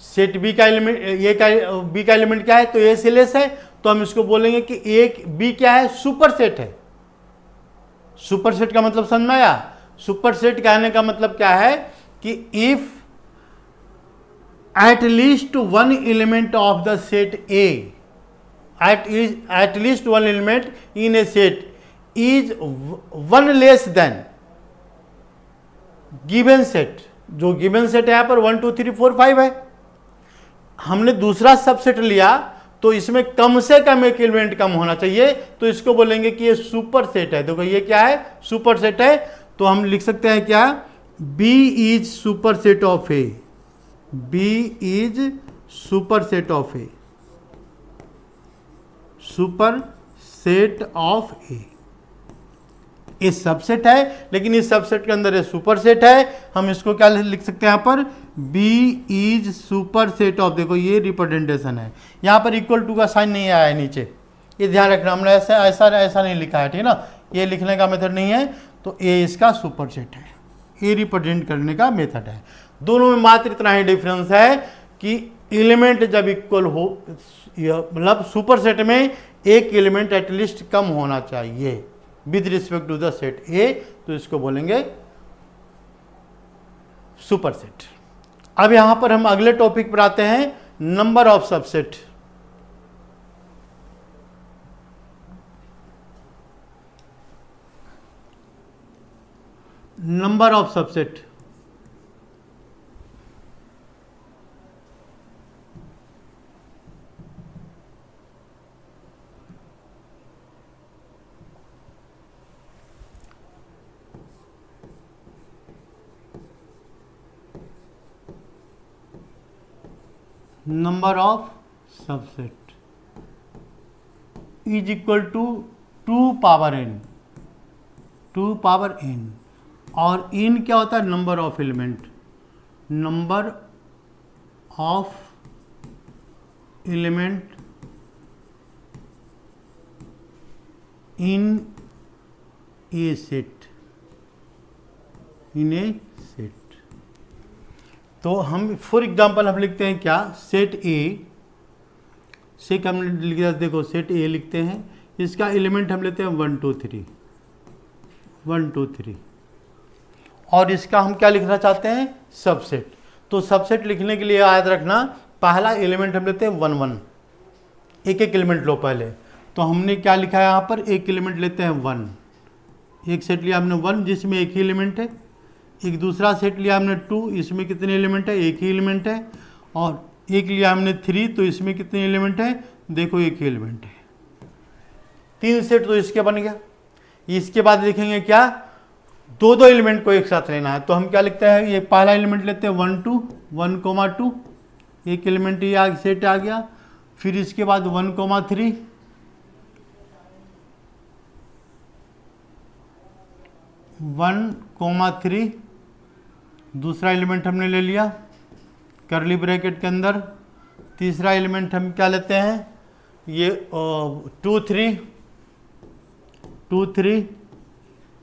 सेट बी का एलिमेंट, ए का बी का एलिमेंट क्या है, तो ए से लेस है। तो हम इसको बोलेंगे कि एक बी क्या है, सुपर सेट है। सुपर सेट का मतलब समझ में आया। सुपर सेट कहने का मतलब क्या है कि if at least one element of the set A, at least one element in a set is one less than given set. जो गिवन सेट है यहां पर 1 2 3 4 5 है। हमने दूसरा सबसेट लिया तो इसमें कम से कम एक एलिमेंट कम होना चाहिए, तो इसको बोलेंगे कि ये सुपर सेट है। देखो ये क्या है, सुपर सेट है। तो हम लिख सकते हैं क्या, B is super set of A, B is super set of A, super set of A. ये सबसेट है, लेकिन इस सबसेट के अंदर ये सुपर सेट है। हम इसको क्या लिख सकते हैं यहाँ पर, B is super set of, देखो ये रिप्रेजेंटेशन है, यहाँ पर इक्वल टू का साइन नहीं आया है नीचे, ये ध्यान रखना। हमने ऐसा ऐसा ऐसा नहीं लिखा है, ठीक है ना, ये लिखने का मेथड नहीं है। तो ए इसका सुपर सेट है, ये रिप्रेजेंट करने का मेथड है। दोनों में मात्र इतना ही डिफरेंस है कि एलिमेंट जब इक्वल हो, मतलब सुपर सेट में एक एलिमेंट एटलीस्ट कम होना चाहिए with respect to the set A, तो इसको बोलेंगे सुपर सेट। अब यहां पर हम अगले टॉपिक पर आते हैं, number of subset. Number of subset, number of subset is equal to 2 power n, 2 power n। और इन क्या होता है, number of element, number of element in a set, in a set. तो हम फॉर एग्जांपल हम लिखते हैं क्या, सेट ए से हम लिख दिया, देखो सेट ए लिखते हैं, इसका एलिमेंट हम लेते हैं 1 2 3, 1 2 3, और इसका हम क्या लिखना चाहते हैं, सबसेट। तो सबसेट लिखने के लिए याद रखना, पहला एलिमेंट हम लेते हैं 1 1, एक एक एलिमेंट लो पहले। तो हमने क्या लिखा है यहाँ पर, एक एलिमेंट लेते हैं 1, एक सेट लिया हमने 1 जिसमें एक ही एलिमेंट है। एक दूसरा सेट लिया हमने 2, इसमें कितने एलिमेंट है, एक ही एलिमेंट है। और एक लिया हमने 3, तो इसमें कितने एलिमेंट है, देखो एक ही एलिमेंट है। 3 सेट तो इसके बन गया। इसके बाद लिखेंगे क्या, दो दो एलिमेंट को एक साथ लेना है। तो हम क्या लिखते हैं, ये पहला एलिमेंट लेते हैं 1 2, 1 2, एक एलिमेंट ये सेट आ गया। फिर इसके बाद 1 3, 1 3, दूसरा एलिमेंट हमने ले लिया करली ब्रैकेट के अंदर। तीसरा एलिमेंट हम क्या लेते हैं, ये 2 3, 2 3,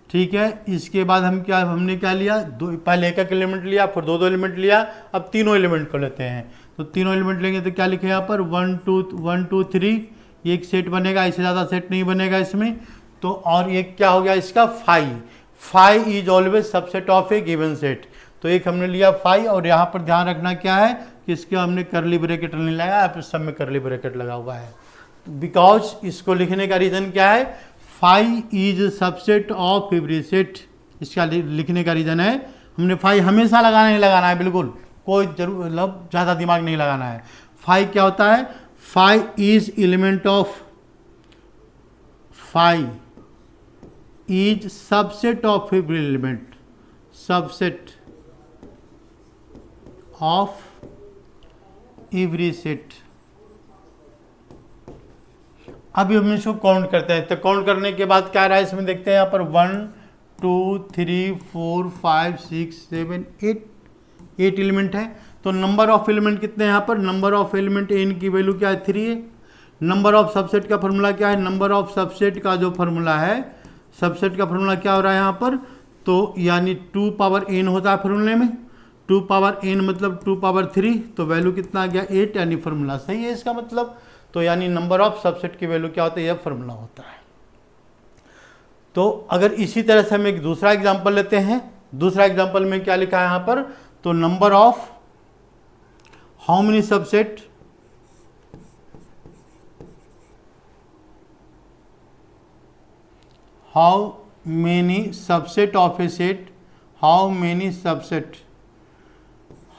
ठीक है। इसके बाद हमने क्या लिया, पहले एक एक एलिमेंट लिया, फिर दो दो एलिमेंट लिया, अब तीनों एलिमेंट को लेते हैं। तो तीनों एलिमेंट लेंगे तो क्या लिखे यहाँ पर, 1 2 3, ये एक सेट बनेगा, इससे ज़्यादा सेट नहीं बनेगा इसमें। तो और एक क्या हो गया इसका, 5 is always subset of a given set. तो एक हमने लिया 5, और यहाँ पर ध्यान रखना क्या है कि इसके हमने करली ब्रैकेट नहीं लगाया, अब सब में करली ब्रैकेट लगा हुआ है। बिकॉज इसको लिखने का रीज़न क्या है, 5 is subset of every set. इसका लिखने का रीज़न है, हमने 5 हमेशा लगाना ही लगाना है, बिल्कुल कोई जरूर मतलब ज़्यादा दिमाग नहीं लगाना है। फाई क्या होता है? Phi is element of, phi is subset of every element, subset of every set. अभी हम इसको काउंट करते हैं, तो काउंट करने के बाद क्या रहा है इसमें देखते हैं। यहाँ पर 1 2 3 4 5 6 7 8 एलिमेंट है। तो नंबर ऑफ एलिमेंट कितने हैं यहाँ पर? नंबर ऑफ एलिमेंट एन की वैल्यू क्या है? 3 है। नंबर ऑफ सबसेट का फॉर्मूला क्या है? नंबर ऑफ सबसेट का जो फॉर्मूला है, सबसेट का फॉर्मूला क्या हो रहा है यहाँ पर? तो यानी 2 पावर n होता है फॉर्मूले में। 2 पावर n मतलब 2 पावर 3, तो वैल्यू कितना आ गया? 8, यानी फॉर्मूला सही है इसका मतलब। तो यानी नंबर ऑफ सबसेट की वैल्यू क्या होता है? यह फॉर्मूला होता है। तो अगर इसी तरह से हम एक दूसरा एग्जांपल लेते हैं, दूसरा एग्जांपल में क्या लिखा है यहाँ पर? तो number of how many subset, how many subset of A set, how many subset,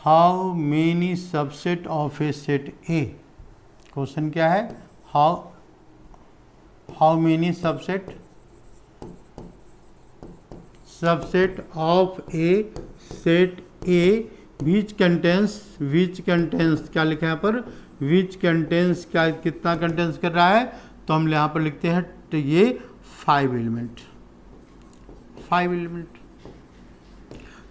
how many subset of A set A. Question क्या है? How many subset, subset of A set A which contains, which contains क्या लिखा है यहाँ पर? Which contains क्या, कितना contains कर रहा है? तो हम यहाँ पर लिखते हैं तो ये 5 एलिमेंट, 5 एलिमेंट।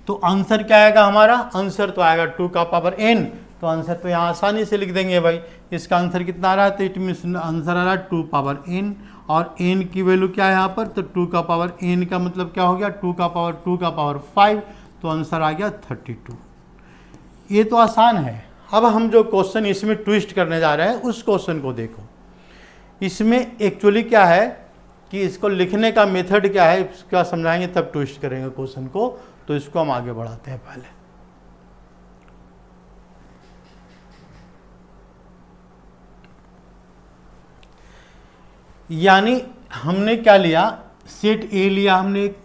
तो आंसर क्या आएगा हमारा? आंसर तो आएगा 2 का पावर n। तो आंसर तो यहाँ आसानी से लिख देंगे भाई। इसका आंसर कितना आ रहा है? तो इट मीन आंसर आ रहा है 2 पावर n, और n की वैल्यू क्या है यहाँ पर? तो 2 का पावर n का मतलब क्या हो गया? 2 का पावर 5, तो आंसर आ गया 32। ये तो आसान है। अब हम जो क्वेश्चन इसमें ट्विस्ट करने जा रहे हैं उस क्वेश्चन को देखो। इसमें एक्चुअली क्या है कि इसको लिखने का मेथड क्या है, क्या समझाएंगे तब ट्विस्ट करेंगे क्वेश्चन को। तो इसको हम आगे बढ़ाते हैं पहले। यानी हमने क्या लिया? सेट ए लिया हमने एक,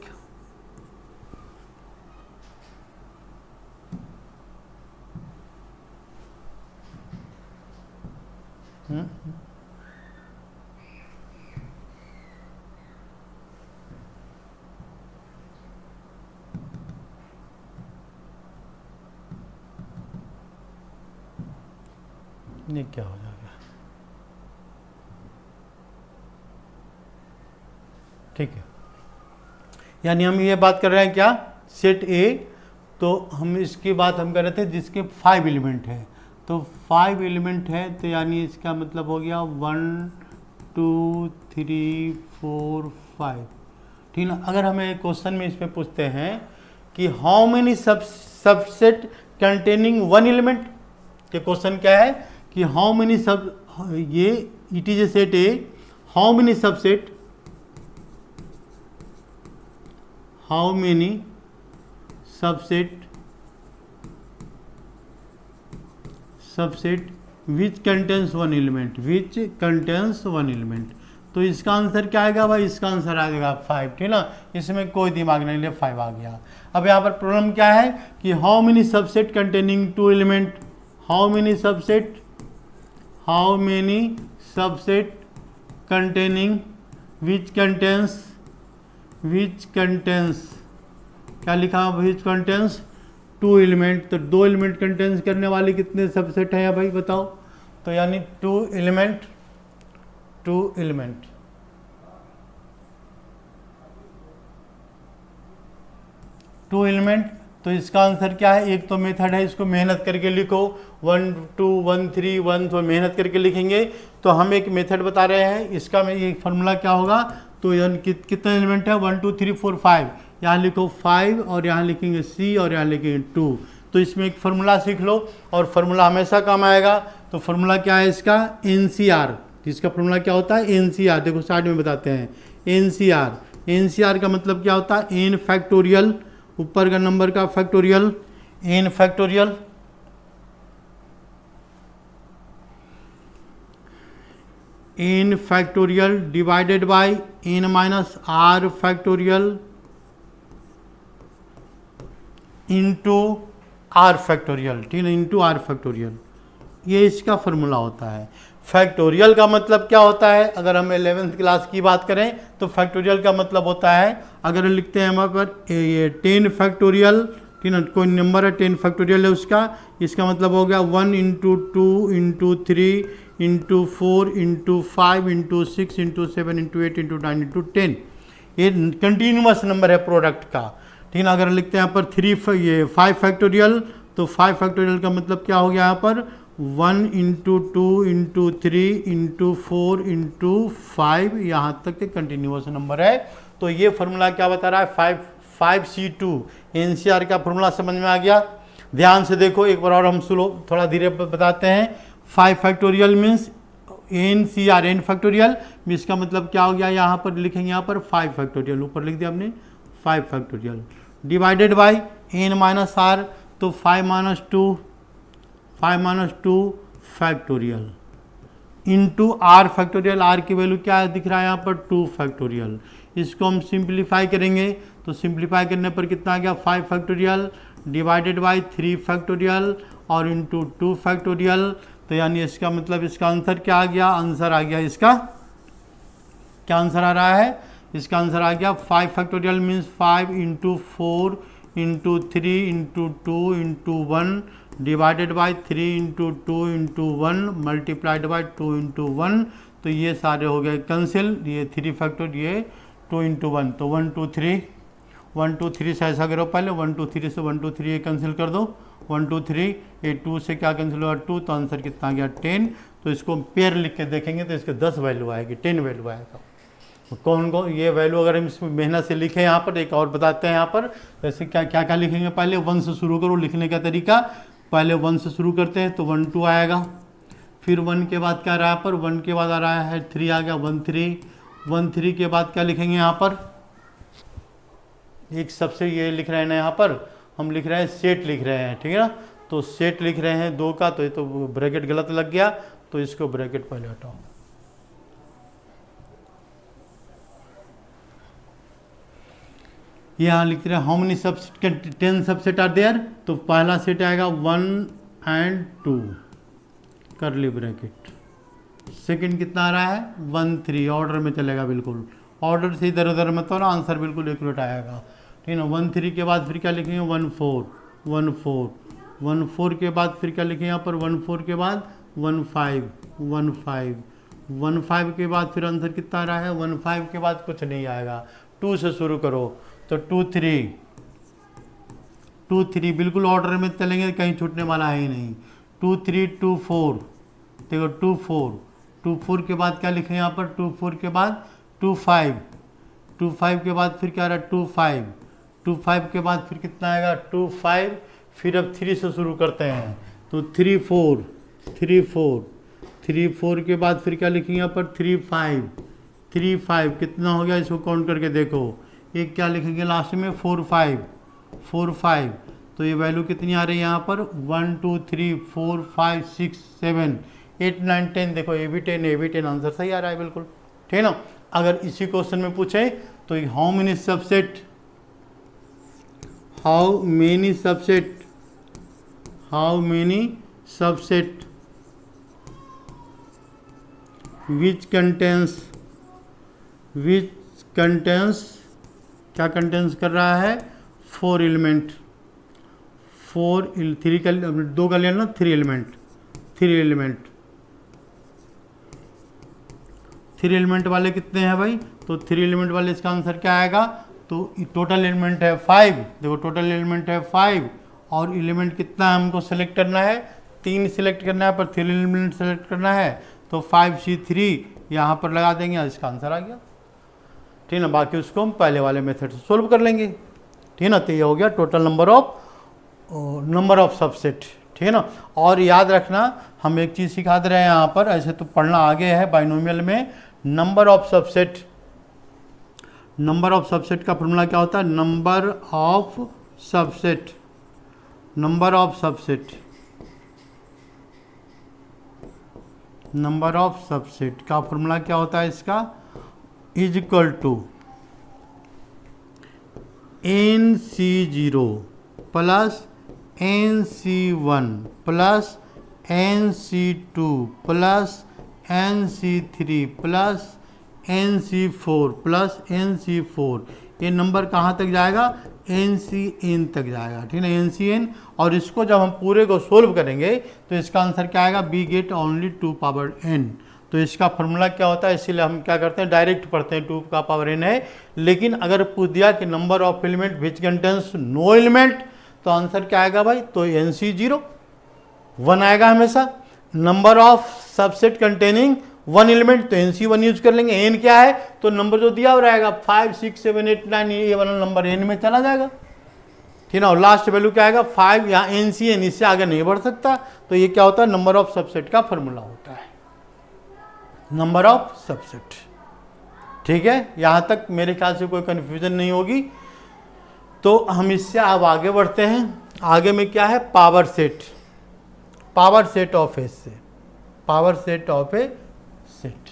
ये क्या हो जाएगा? ठीक है, यानी हम ये बात कर रहे हैं क्या? Set A. तो हम इसकी बात हम कर रहे थे जिसके 5 एलिमेंट है। तो 5 एलिमेंट है, तो यानी इसका मतलब हो गया 1 2 3 4 5। ठीक ना? अगर हमें क्वेश्चन में इसमें पूछते हैं कि how many subset containing 1 element, ये क्वेश्चन क्या है कि हाउ मेनी ये it is a set A, how many subset, how many subset which contains 1 element, which contains 1 element. तो इसका आंसर क्या आएगा भाई? इसका आंसर आ जाएगा 5। ठीक ना? इसमें कोई दिमाग नहीं ले, 5 आ गया। अब यहाँ पर प्रॉब्लम क्या है कि how many subset containing 2 element, how many subset, how many subset containing which contains क्या लिखा है? Which contains 2 element. तो 2 एलिमेंट कंटेंस करने वाले कितने सबसेट हैं भाई बताओ? तो यानी 2 एलिमेंट, 2 एलिमेंट, तो इसका आंसर क्या है? एक तो मेथड है, इसको मेहनत करके लिखो, 1 2 1 3 1, तो मेहनत करके लिखेंगे। तो हम एक मेथड बता रहे हैं, इसका में ये फार्मूला क्या होगा? तो यानी कितने एलिमेंट है? 1 2 3 4 5। यहाँ लिखो 5 और यहाँ लिखेंगे C और यहाँ लिखेंगे 2। तो इसमें एक फार्मूला सीख लो, और फार्मूला हमेशा काम आएगा। तो फार्मूला क्या है इसका? NCR। इसका फार्मूला क्या होता है? NCR। देखो साइड में बताते हैं, NCR का मतलब क्या होता है? n फैक्टोरियल, ऊपर का नंबर का factorial, n factorial, n factorial divided by n minus r factorial into R factorial, ठीक है, इंटू आर फैक्टोरियल, ये इसका फॉर्मूला होता है। फैक्टोरियल का मतलब क्या होता है, अगर हम 11th क्लास की बात करें तो फैक्टोरियल का मतलब होता है, अगर लिखते हैं हमारे पर ये 10 फैक्टोरियल, ठीक है, कोई नंबर है 10 फैक्टोरियल है उसका, इसका मतलब हो गया 1 into 2 into 3 into 4 into 5 into 6 into 7 into 8 into 9 into 10। ये कंटिन्यूस नंबर है प्रोडक्ट का, ठीक है। अगर लिखते हैं यहाँ पर 5 फैक्टोरियल, तो 5 फैक्टोरियल का मतलब क्या हो गया यहाँ पर 1 इंटू 2 इंटू 3 इंटू 4 इंटू 5, यहाँ तक के कंटिन्यूस नंबर है। तो ये फार्मूला क्या बता रहा है, 5C2 NCR का फार्मूला समझ में आ गया। ध्यान से देखो एक बार और हम स्लो थोड़ा धीरे बताते हैं। 5 factorial means NCR n factorial, इसका मतलब क्या हो गया, यहाँ पर लिखेंगे यहाँ पर 5 फैक्टोरियल, ऊपर लिख दिया हमने 5 factorial, divided by n minus R, तो 5 minus 2 factorial into R factorial, R की वैल्यू क्या है दिख रहा है यहाँ पर 2 फैक्टोरियल। इसको हम सिंप्लीफाई करेंगे तो सिंप्लीफाई करने पर कितना आ गया 5 फैक्टोरियल डिवाइडेड बाई 3 फैक्टोरियल और इंटू 2 फैक्टोरियल। तो यानी इसका मतलब इसका आंसर क्या आ गया, आंसर आ गया इसका क्या आंसर आ रहा है, इसका आंसर आ गया 5 factorial means 5 into 4 into 3 into 2 into 1 divided by 3 into 2 into 1 multiplied by 2 into 1। तो ये सारे हो गए कैंसिल, ये 3 फैक्टर, ये 2 इंटू 1, तो 1 2 3 1 2 3 से ऐसा करो पहले, 1 2 3 से 1 2 3 ये कैंसिल कर दो, 1 2 3 ये 2 से क्या कैंसिल होगा 2, तो आंसर कितना आ गया 10। तो इसको हम पेयर लिख के देखेंगे तो इसके 10 वैल्यू आएगी, 10 वैल्यू आएगा। कौन कौन ये वैल्यू अगर हम इसमें मेहनत से लिखे यहाँ पर, एक और बताते हैं यहाँ पर जैसे क्या क्या क्या लिखेंगे, पहले 1 से शुरू करो लिखने का तरीका, पहले 1 से शुरू करते हैं तो 1 2 आएगा, फिर 1 के बाद क्या आ रहा है यहाँ पर 1 के बाद आ रहा है 3 आ गया 1 3 के बाद क्या लिखेंगे यहाँ पर, एक सबसे ये लिख रहे हैं ना यहाँ पर हम लिख रहे हैं सेट लिख रहे हैं, ठीक है ना, तो सेट लिख रहे हैं 2 का, तो ये तो ब्रैकेट गलत लग गया, तो इसको ब्रैकेट पहले हटाओ। यहाँ लिख रहे हैं how many subset 10 subset are there, तो पहला सेट आएगा 1 and 2 करली ब्रैकेट, सेकंड कितना आ रहा है 1 3, ऑर्डर में चलेगा बिल्कुल, ऑर्डर से इधर उधर मत हो ना, आंसर बिल्कुल एक्यूरेट आएगा, ठीक है ना। 1 3 के बाद फिर क्या लिखेंगे 1 4 के बाद फिर क्या लिखेंगे यहाँ पर 1 4 के बाद 1 5 के बाद फिर आंसर कितना आ रहा है 1 5 के बाद कुछ नहीं आएगा, 2 से शुरू करो तो 2 3 बिल्कुल ऑर्डर में चलेंगे, कहीं छूटने वाला है ही नहीं, 2 3 2 4 देखो 2 4 के बाद क्या लिखें यहाँ पर 2 4 के बाद 2 5 के बाद फिर क्या आ रहा है 2 5 के बाद फिर कितना आएगा 2 5, फिर अब 3 से शुरू करते हैं तो 3 4 के बाद फिर क्या लिखेंगे यहाँ पर 3 5 कितना हो गया, इसको काउंट करके देखो, एक क्या लिखेंगे लास्ट में 4 5, तो ये वैल्यू कितनी आ रही है यहाँ पर 1 2 3 4 5 6 7 8 9 10, देखो ए भी 10 आंसर सही आ रहा है बिल्कुल, ठीक है ना। अगर इसी क्वेश्चन में पूछे तो how many subset which contains क्या कंटेंस कर रहा है 4 एलिमेंट, 3 का 2 का लेना 3 एलिमेंट वाले कितने हैं भाई, तो 3 एलिमेंट वाले इसका आंसर क्या आएगा, तो टोटल एलिमेंट है 5, देखो टोटल एलिमेंट है 5 और एलिमेंट कितना है हमको सेलेक्ट करना है 3 सेलेक्ट करना है, पर 3 एलिमेंट सेलेक्ट करना है तो 5C3 यहाँ पर लगा देंगे, इसका आंसर आ गया, ठीक है ना। बाकी उसको हम पहले वाले मेथड से सोल्व कर लेंगे, ठीक है ना। तो ये हो गया टोटल नंबर ऑफ सबसेट, ठीक है ना। और याद रखना हम एक चीज़ सिखा दे रहे हैं यहाँ पर, ऐसे तो पढ़ना आगे है बाइनोमियल में, नंबर ऑफ सबसेट का फॉर्मूला क्या होता है, नंबर ऑफ सबसेट का फॉर्मूला क्या होता है इसका, is equal to NC0 plus NC1 plus NC2 plus NC3 plus NC4 plus NC4, ये नंबर कहाँ तक जाएगा? NCN तक जाएगा, ठीक है ना, NCN। और इसको जब हम पूरे को सोल्व करेंगे तो इसका आंसर क्या आएगा? We get only 2 power n। तो इसका फॉर्मूला क्या होता है, इसीलिए हम क्या करते हैं, डायरेक्ट पढ़ते हैं, 2 का पावर n है। लेकिन अगर पूछ दिया कि number of element which contains no element, तो आंसर क्या आएगा भाई? तो NC0 1 आएगा हमेशा। Number of subset containing 1 element, तो NC1 यूज कर लेंगे। n क्या है? तो नंबर जो दिया हुआ रहेगा 5 6 7 8 9, ये वाला नंबर n में चला जाएगा, ठीक है ना। और लास्ट वैल्यू क्या आएगा? 5, यहाँ NCN, इससे आगे नहीं बढ़ सकता। तो ये क्या होता है? नंबर ऑफ सबसेट का फॉर्मूला होता है, नंबर ऑफ सबसेट, ठीक है। यहाँ तक मेरे ख्याल से कोई कन्फ्यूजन नहीं होगी। तो हम इससे अब आगे बढ़ते हैं। आगे में क्या है? Power set, power set of A से, power set of A set.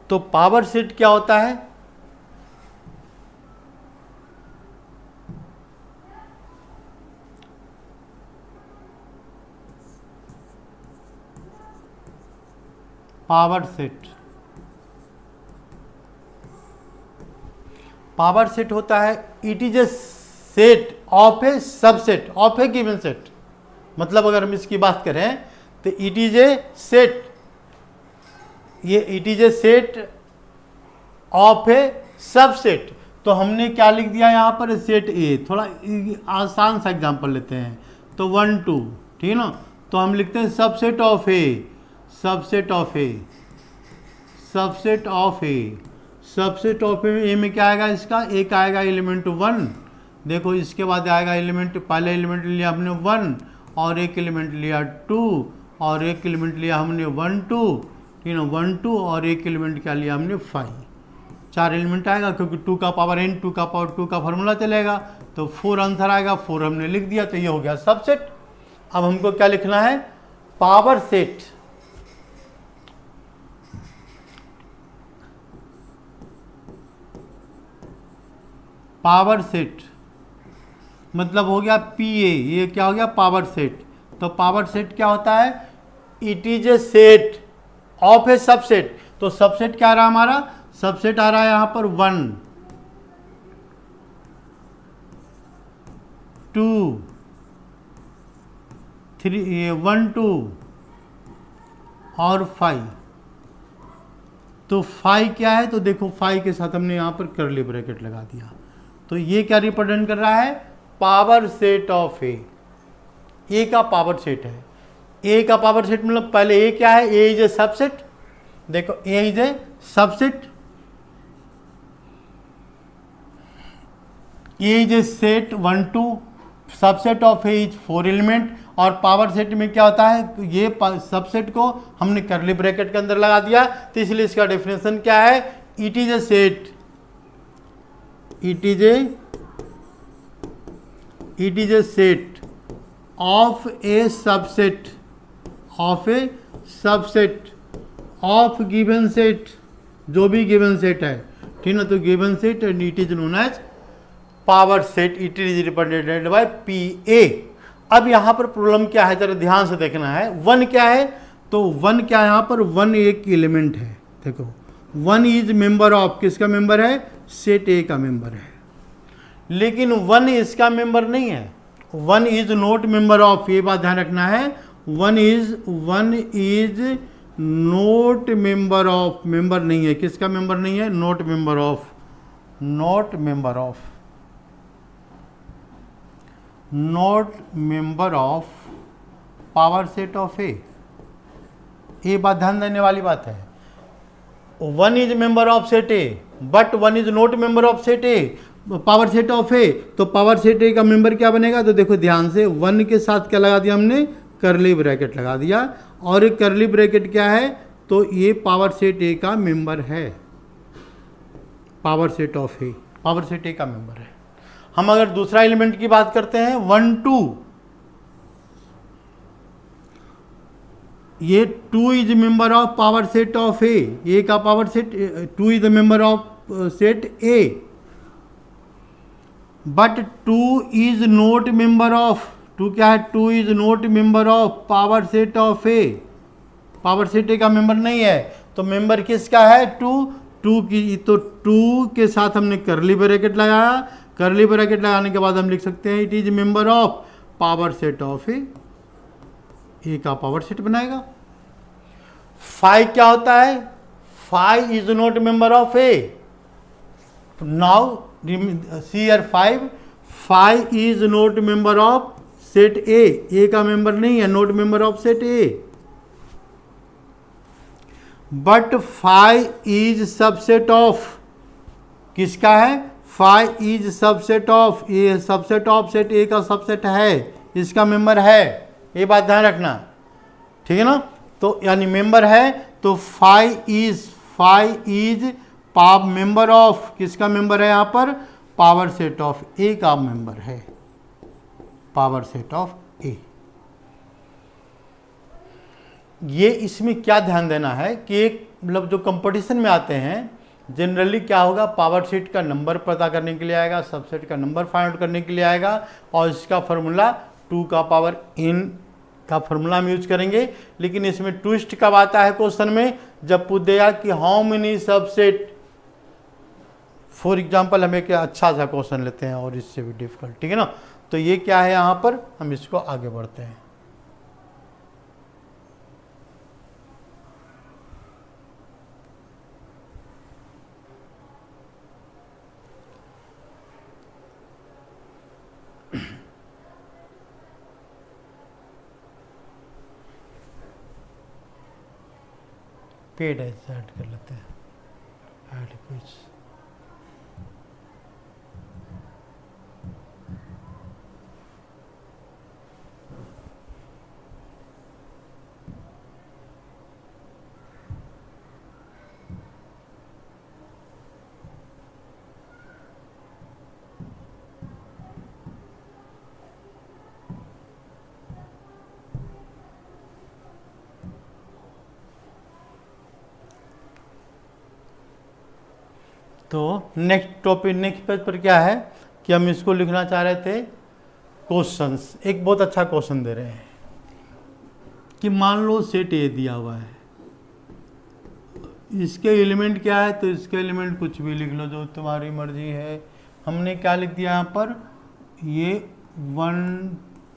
तो पावर सेट क्या होता है? पावर सेट, पावर सेट होता है, it is a set of A subset of a given set. मतलब अगर हम इसकी बात करें तो इट इज ए सेट, ये it is a set of A subset. तो हमने क्या लिख दिया यहाँ पर? Set A. थोड़ा आसान सा एग्जांपल लेते हैं, तो 1 2, ठीक है ना। तो हम लिखते हैं subset of A, subset of A, subset of A, subset of A में क्या आएगा? इसका एक आएगा एलिमेंट 1। देखो इसके बाद आएगा एलिमेंट, पहले एलिमेंट लिया हमने 1, और एक एलिमेंट लिया 2, और एक एलिमेंट लिया हमने 1 2, ठीक है ना, 1 2, और एक एलिमेंट क्या लिया हमने? 5। 4 एलिमेंट आएगा, क्योंकि 2 का पावर n, 2 का पावर 2 का फॉर्मूला चलेगा। तो 4 आंसर आएगा, 4 हमने लिख दिया। तो ये हो गया सबसेट। अब हमको क्या लिखना है? पावर सेट, पावर सेट मतलब हो गया PA, ये क्या हो गया? Power set. तो पावर सेट क्या होता है? It is a set of A subset. तो सबसेट क्या आ रहा है हमारा? सबसेट आ रहा है यहाँ पर 1 2 3, 1 2 और 5। तो 5 क्या है? तो देखो 5 के साथ हमने यहाँ पर कर्ली ब्रैकेट लगा दिया। तो ये क्या रिप्रेजेंट कर रहा है? पावर सेट ऑफ ए। ए का पावर सेट है। ए का पावर सेट मतलब पहले ए क्या है? A is a subset. देखो A is a subset, A is a set 1 2, subset of A is 4 element. और पावर सेट में क्या होता है? ये सबसेट को हमने कर्ली ब्रैकेट के अंदर लगा दिया, तो इसलिए इसका डेफिनेशन क्या है? It is a set, it is a set of A subset, of A subset of given set, जो भी गिवन सेट है, ठीक ना। तो given set and it is known as power set, it is represented by PA। अब यहाँ पर problem क्या है, जरा ध्यान से देखना है। 1 क्या है? तो 1 क्या है यहाँ पर? 1 एक एलिमेंट है। देखो 1 इज मेंबर ऑफ, किसका मेंबर है? सेट A का मेंबर है। लेकिन 1 इसका मेंबर नहीं है, 1 इज नॉट मेंबर ऑफ, ये बात ध्यान रखना है। 1 is not member of, member नहीं है, किसका मेंबर नहीं है? Not member of, not member of, not member of power set of A. ये बात ध्यान देने वाली बात है। 1 is member of set A but 1 is not member of set A, power set of A. तो पावर सेट ए का member क्या बनेगा? तो देखो ध्यान से, 1 के साथ क्या लगा दिया हमने? कर्ली ब्रैकेट लगा दिया। और एक कर्ली ब्रैकेट क्या है? तो ये पावर सेट ए का मेंबर है, power set of A, power set A का मेंबर है। हम अगर दूसरा एलिमेंट की बात करते हैं 1 2, ये 2 is member of power set of A का power set 2 is the member of set A. But 2 is not member of, 2 क्या है, 2 is not member of power set of A, power set A का member नहीं है। तो member किसका है, 2 की, तो 2 के साथ हमने करली ब्रैकेट लगाया, करली ब्रैकेट लगाने के बाद हम लिख सकते हैं it is member of power set of A का पावर सेट बनाएगा। 5 क्या होता है, 5 is not member of A. Now see here 5 is not member of set A का मेंबर नहीं है, not member of set A. But 5 is subset of, किसका है, 5 is subset of A, subset of set A का subset है, इसका member है, ये बात ध्यान रखना, ठीक है ना। तो यानी मेंबर है, तो 5 इज मेंबर ऑफ, किसका मेंबर है यहाँ पर, पावर सेट ऑफ ए का मेंबर है, पावर सेट ऑफ ए। ये इसमें क्या ध्यान देना है कि एक मतलब जो कंपटीशन में आते हैं जनरली क्या होगा, पावर सेट का नंबर पता करने के लिए आएगा, सबसेट का नंबर फाइंड आउट करने के लिए आएगा, और इसका फार्मूला 2 का पावर n का फार्मूला हम यूज करेंगे। लेकिन इसमें ट्विस्ट कब आता है क्वेश्चन में, जब पूछ देगा कि how many subset. For example हम एक अच्छा सा क्वेश्चन लेते हैं और इससे भी डिफिकल्ट, ठीक है ना। तो ये क्या है यहाँ पर, हम इसको आगे बढ़ते हैं। पेड ऐसे ऐड कर लेते हैं, ऐड कुछ तो नेक्स्ट टॉपिक, नेक्स्ट पेज पर क्या है कि हम इसको लिखना चाह रहे थे क्वेश्चंस। एक बहुत अच्छा क्वेश्चन दे रहे हैं कि मान लो सेट ए दिया हुआ है, इसके एलिमेंट क्या है, तो इसके एलिमेंट कुछ भी लिख लो जो तुम्हारी मर्जी है। हमने क्या लिख दिया यहाँ पर, ये 1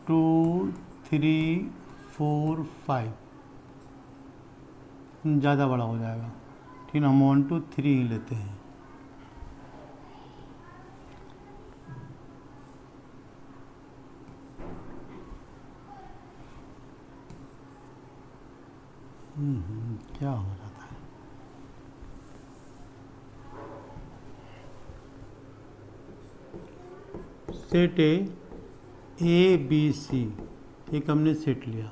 2 3 4 5, ज़्यादा बड़ा हो जाएगा, ठीक है, हम 1 2 3 ही लेते हैं। क्या हो जाता है, सेट ए बी सी, एक हमने सेट लिया।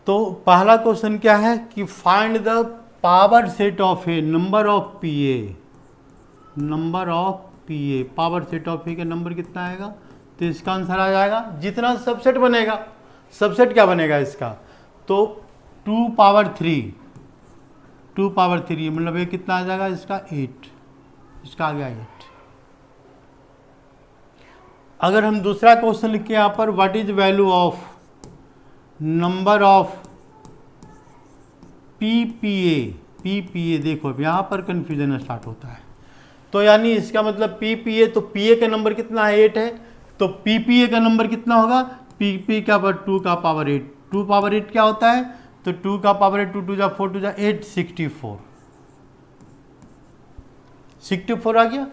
तो पहला क्वेश्चन क्या है कि find the power set of A, number of P A, number of P A, power set of A का नंबर कितना आएगा, तो इसका आंसर आ जाएगा जितना सबसेट बनेगा। सबसेट क्या बनेगा इसका, तो 2 पावर 3, 2 पावर 3 मतलब ये कितना आ जाएगा इसका 8, इसका आ गया 8। अगर हम दूसरा क्वेश्चन लिखे यहाँ पर, what is value of number of P, देखो अब यहाँ पर कंफ्यूजन स्टार्ट होता है। तो यानी इसका मतलब पी, तो पी का नंबर कितना है, 8 है, तो पी का नंबर कितना होगा, पी का पर 2 का पावर 8, 2 पावर 8 क्या होता है, तो 2 का पावर 8, 2 2 जा 4 2 जा 8, 64 आ गया।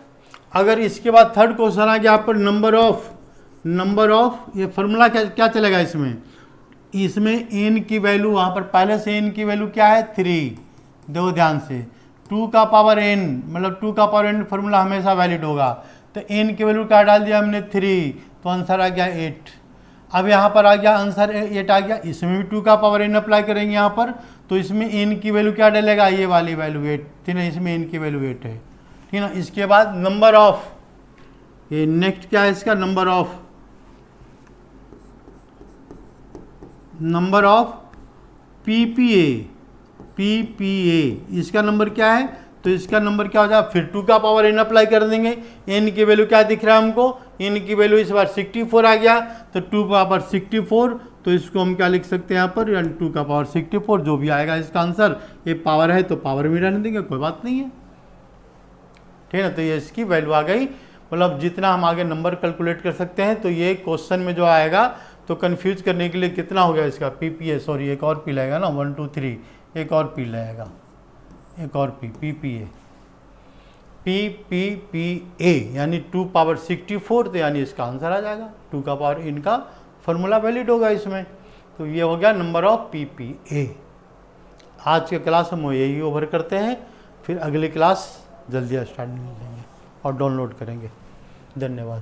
अगर इसके बाद थर्ड क्वेश्चन आ गया यहाँ पर, नंबर ऑफ ये फार्मूला क्या चलेगा इसमें n की वैल्यू, वहाँ पर पहले से n की वैल्यू क्या है 3, देखो ध्यान से, 2 का पावर n मतलब 2 का पावर n फार्मूला हमेशा वैलिड होगा, तो n की वैल्यू क्या डाल दिया हमने 3, तो आंसर आ गया 8। अब यहाँ पर आ गया आंसर 8 आ गया, इसमें भी 2 का पावर n अप्लाई करेंगे यहाँ पर, तो इसमें n की वैल्यू क्या डलेगा, ये वाली वैल्यू 8 थी ना, इसमें n की वैल्यू 8 है, ठीक है ना। इसके बाद नंबर ऑफ, ये नेक्स्ट क्या है इसका, नंबर ऑफ पीपीए, इसका नंबर क्या है तो इसका नंबर क्या हो जाएगा, फिर 2 का पावर n अप्लाई कर देंगे। n की वैल्यू क्या दिख रहा है हमको, n की वैल्यू इस बार 64 आ गया, तो 2 का पावर 64, तो इसको हम क्या लिख सकते हैं यहाँ पर, 2 का पावर 64 जो भी आएगा इसका आंसर। ये पावर है तो पावर में रहने देंगे, कोई बात नहीं है, ठीक है ना। तो ये इसकी वैल्यू आ गई। मतलब जितना हम आगे नंबर कैलकुलेट कर सकते हैं। तो ये क्वेश्चन में जो आएगा तो कंफ्यूज करने के लिए कितना हो गया इसका पीपीए, सॉरी एक और पी लगेगा ना, 1 2 3 एक और पी लगेगा, एक और पीपीए, पीपीपीए यानी 2 पावर 64, तो यानी इसका आंसर आ जाएगा 2 का पावर इनका फॉर्मूला वैलिड होगा इसमें। तो ये हो गया नंबर ऑफ पीपीए। आज के क्लास हम यही ओवर करते हैं, फिर अगली क्लास जल्दी स्टार्ट देंगे और डाउनलोड करेंगे। धन्यवाद।